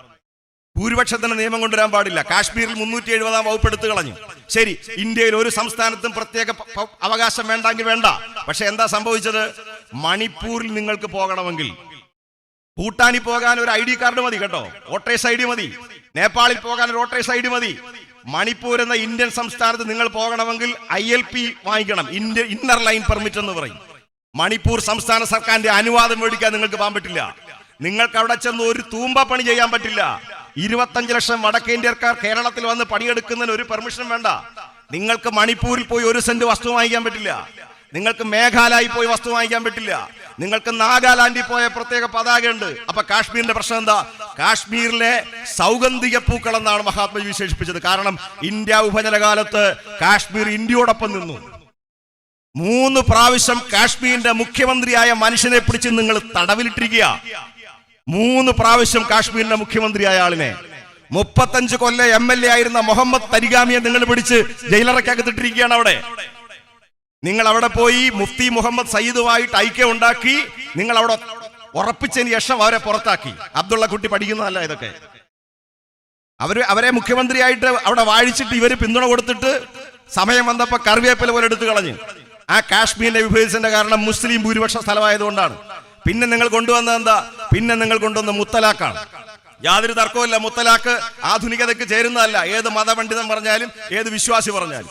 ഭൂരിപക്ഷത്തിന്റെ നിയമം കൊണ്ടുവരാൻ പാടില്ല. കാശ്മീരിൽ 370-ാം വകുപ്പ് എടുത്തു കളഞ്ഞു. ശരി, ഇന്ത്യയിൽ ഒരു സംസ്ഥാനത്തും പ്രത്യേക അവകാശം വേണ്ടെങ്കിൽ വേണ്ട. പക്ഷെ എന്താ സംഭവിച്ചത്? മണിപ്പൂരിൽ നിങ്ങൾക്ക് പോകണമെങ്കിൽ ഭൂട്ടാനിൽ പോകാൻ ഒരു ID കാർഡ് മതി കേട്ടോ, വോട്ടേഴ്സ് ID മതി. നേപ്പാളിൽ പോകാൻ ഒരു വോട്ടേഴ്സ് ID മതി. മണിപ്പൂർ എന്ന ഇന്ത്യൻ സംസ്ഥാനത്ത് നിങ്ങൾ പോകണമെങ്കിൽ ILP വാങ്ങിക്കണം, ഇന്നർ ലൈൻ പെർമിറ്റ് എന്ന് പറയും. മണിപ്പൂർ സംസ്ഥാന സർക്കാരിന്റെ അനുവാദം മേടിക്കാൻ നിങ്ങൾക്ക് പോകാൻ പറ്റില്ല. നിങ്ങൾക്ക് അവിടെ ചെന്ന് ഒരു തൂമ്പ പണി ചെയ്യാൻ പറ്റില്ല. 25 ലക്ഷം വടക്കേ ഇന്ത്യക്കാർ കേരളത്തിൽ വന്ന് പണിയെടുക്കുന്നതിന് ഒരു പെർമിഷൻ വേണ്ട. നിങ്ങൾക്ക് മണിപ്പൂരിൽ പോയി 1 സെന്റ് വസ്തു വാങ്ങിക്കാൻ പറ്റില്ല. നിങ്ങൾക്ക് മേഘാലയയിൽ പോയി വസ്തു വാങ്ങിക്കാൻ പറ്റില്ല. നിങ്ങൾക്ക് നാഗാലാൻഡിൽ പോയ പ്രത്യേക പതാകയുണ്ട്. അപ്പൊ കാശ്മീരിന്റെ പ്രശ്നം എന്താ? കാശ്മീരിലെ സൗഗന്ധിക പൂക്കൾ എന്നാണ് മഹാത്മജി വിശേഷിപ്പിച്ചത്. കാരണം ഇന്ത്യ വിഭജന കാലത്ത് കാശ്മീർ ഇന്ത്യയോടൊപ്പം നിന്നു. 3 പ്രാവശ്യം കാശ്മീരിന്റെ മുഖ്യമന്ത്രിയായ മനുഷ്യനെ പിടിച്ച് നിങ്ങൾ തടവിലിട്ടിരിക്കുക. 3 പ്രാവശ്യം കാശ്മീരിന്റെ മുഖ്യമന്ത്രിയായ ആളിനെ 35 കൊല്ലം MLA ആയിരുന്ന മുഹമ്മദ് തരിഗാമിയെ നിങ്ങൾ പിടിച്ച് ജയിലറക്കകത്തിട്ടിരിക്കുകയാണ് അവിടെ. നിങ്ങൾ അവിടെ പോയി മുഫ്തി മുഹമ്മദ് സയ്യിദുമായിട്ട് ഐക്യം ഉണ്ടാക്കി നിങ്ങൾ അവിടെ ഉറപ്പിച്ചതിന് ശേഷം അവരെ പുറത്താക്കി. അബ്ദുള്ള കുട്ടി പഠിക്കുന്നതല്ല ഇതൊക്കെ. അവരെ മുഖ്യമന്ത്രിയായിട്ട് അവിടെ വാഴിച്ചിട്ട് ഇവര് പിന്തുണ കൊടുത്തിട്ട് സമയം വന്നപ്പോ കറിവേപ്പില പോലെ എടുത്തു കളഞ്ഞു. ആ കാശ്മീരിന്റെ വിഭജനത്തിന്റെ കാരണം മുസ്ലിം ഭൂരിപക്ഷ സ്ഥലമായതുകൊണ്ടാണ്. പിന്നെ നിങ്ങൾ കൊണ്ടുവന്നത് എന്താ? പിന്നെ നിങ്ങൾ കൊണ്ടുവന്ന മുത്തലാഖാണ്. യാതൊരു തർക്കവുമില്ല, മുത്തലാഖ് ആധുനികതയ്ക്ക് ചേരുന്നതല്ല. ഏത് മതപണ്ഡിതൻ പറഞ്ഞാലും ഏത് വിശ്വാസി പറഞ്ഞാലും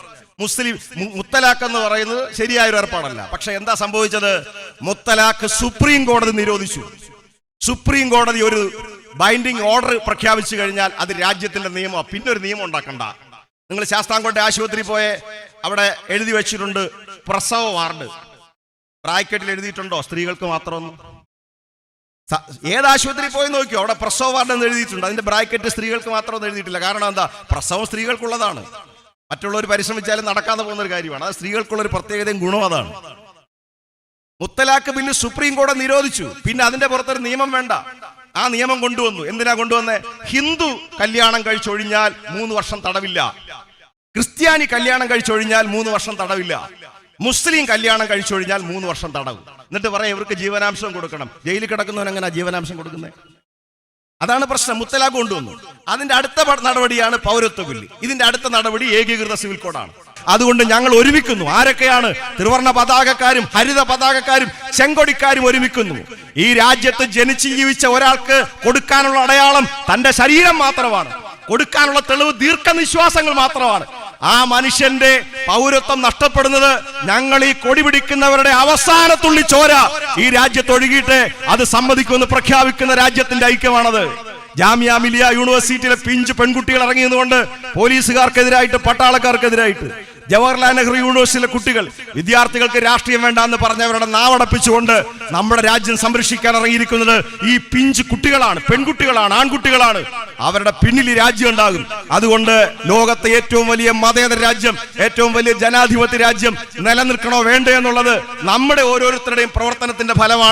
മുത്തലാഖ് എന്ന് പറയുന്നത് ശരിയായൊരു ഏർപ്പാടല്ല. പക്ഷെ എന്താ സംഭവിച്ചത്? മുത്തലാഖ് സുപ്രീം കോടതി നിരോധിച്ചു. സുപ്രീം കോടതി ഒരു ബൈൻഡിങ് ഓർഡർ പ്രഖ്യാപിച്ചു കഴിഞ്ഞാൽ അത് രാജ്യത്തിന്റെ നിയമമാണ്. പിന്നെ ഒരു നിയമം ഉണ്ടാക്കണ്ട. നിങ്ങൾ ശാസ്താംകോട്ടെ ആശുപത്രി പോയ അവിടെ എഴുതി വെച്ചിട്ടുണ്ട് പ്രസവ വാർഡ്. ബ്രാക്കറ്റിൽ എഴുതിയിട്ടുണ്ടോ സ്ത്രീകൾക്ക് മാത്രമൊന്നും? ഏത് ആശുപത്രി പോയി നോക്കിയോ, അവിടെ പ്രസവ വാർഡ് എന്ന് എഴുതിയിട്ടുണ്ട്. അതിന്റെ ബ്രാക്കറ്റ് സ്ത്രീകൾക്ക് മാത്രമൊന്നും എഴുതിയിട്ടില്ല. കാരണം എന്താ? പ്രസവം സ്ത്രീകൾക്കുള്ളതാണ്. മറ്റുള്ളവർ പരിശ്രമിച്ചാലും നടക്കാതെ പോകുന്ന ഒരു കാര്യമാണ്. അത് സ്ത്രീകൾക്കുള്ള ഒരു പ്രത്യേകതയും ഗുണവും അതാണ്. മുത്തലാഖ് ബില്ല് സുപ്രീം കോടതി നിരോധിച്ചു. പിന്നെ അതിന്റെ പുറത്തൊരു നിയമം വേണ്ട. ആ നിയമം കൊണ്ടുവന്നു. എന്തിനാ കൊണ്ടുവന്നേ? ഹിന്ദു കല്യാണം കഴിച്ചൊഴിഞ്ഞാൽ 3 വർഷം തടവില്ല. ക്രിസ്ത്യാനി കല്യാണം കഴിച്ചൊഴിഞ്ഞാൽ 3 വർഷം തടവില്ല. മുസ്ലിം കല്യാണം കഴിച്ചൊഴിഞ്ഞാൽ 3 വർഷം തടവ്. എന്നിട്ട് പറയാം ഇവർക്ക് ജീവനാംശം കൊടുക്കണം. ജയിലിൽ കിടക്കുന്നവൻ എങ്ങനെ ജീവനാംശം കൊടുക്കുന്നത്? അതാണ് പ്രശ്നം. മുത്തലാഖ് കൊണ്ടുവന്നു. അതിന്റെ അടുത്ത നടപടിയാണ് പൗരത്വ ബില്ല്. ഇതിന്റെ അടുത്ത നടപടി ഏകീകൃത സിവിൽ കോഡാണ്. അതുകൊണ്ട് ഞങ്ങൾ ഒരുമിക്കുന്നു. ആരൊക്കെയാണ്? ത്രിവർണ്ണ പതാകക്കാരും ഹരിത പതാകക്കാരും ചെങ്കൊടിക്കാരും ഒരുമിക്കുന്നു. ഈ രാജ്യത്ത് ജനിച്ചു ജീവിച്ച ഒരാൾക്ക് കൊടുക്കാനുള്ള അടയാളം തന്റെ ശരീരം മാത്രമാണ്. കൊടുക്കാനുള്ള തെളിവ് ദീർഘനിശ്വാസങ്ങൾ മാത്രമാണ്. ആ മനുഷ്യന്റെ പൗരത്വം നഷ്ടപ്പെടുന്നത് ഞങ്ങൾ ഈ കൊടി പിടിക്കുന്നവരുടെ അവസാനത്തുള്ളി ചോര ഈ രാജ്യത്ത് ഒഴുകിയിട്ട് അത് സമ്മതിക്കുമെന്ന് പ്രഖ്യാപിക്കുന്ന രാജ്യത്തിന്റെ ഐക്യമാണത്. ജാമിയ മിലിയ യൂണിവേഴ്സിറ്റിയിലെ പിഞ്ച് പെൺകുട്ടികൾ ഇറങ്ങിയതുകൊണ്ട് പോലീസുകാർക്കെതിരായിട്ട് പട്ടാളക്കാർക്കെതിരായിട്ട് ജവഹർലാൽ നെഹ്റു യൂണിവേഴ്സിറ്റിയിലെ കുട്ടികൾ വിദ്യാർത്ഥികൾക്ക് രാഷ്ട്രീയം വേണ്ട എന്ന് പറഞ്ഞവരുടെ നാവടപ്പിച്ചുകൊണ്ട് നമ്മുടെ രാജ്യം സംരക്ഷിക്കാൻ ഇറങ്ങിയിരിക്കുന്നത് ഈ പിഞ്ച് കുട്ടികളാണ്, പെൺകുട്ടികളാണ്, ആൺകുട്ടികളാണ്. അവരുടെ പിന്നിൽ ഈ രാജ്യം ഉണ്ടാകും. അതുകൊണ്ട് ലോകത്തെ ഏറ്റവും വലിയ മതേതര രാജ്യം, ഏറ്റവും വലിയ ജനാധിപത്യ രാജ്യം നിലനിൽക്കണോ വേണ്ടോ എന്നുള്ളത് നമ്മുടെ ഓരോരുത്തരുടെയും പ്രവർത്തനത്തിന്റെ ഫലമാണ്.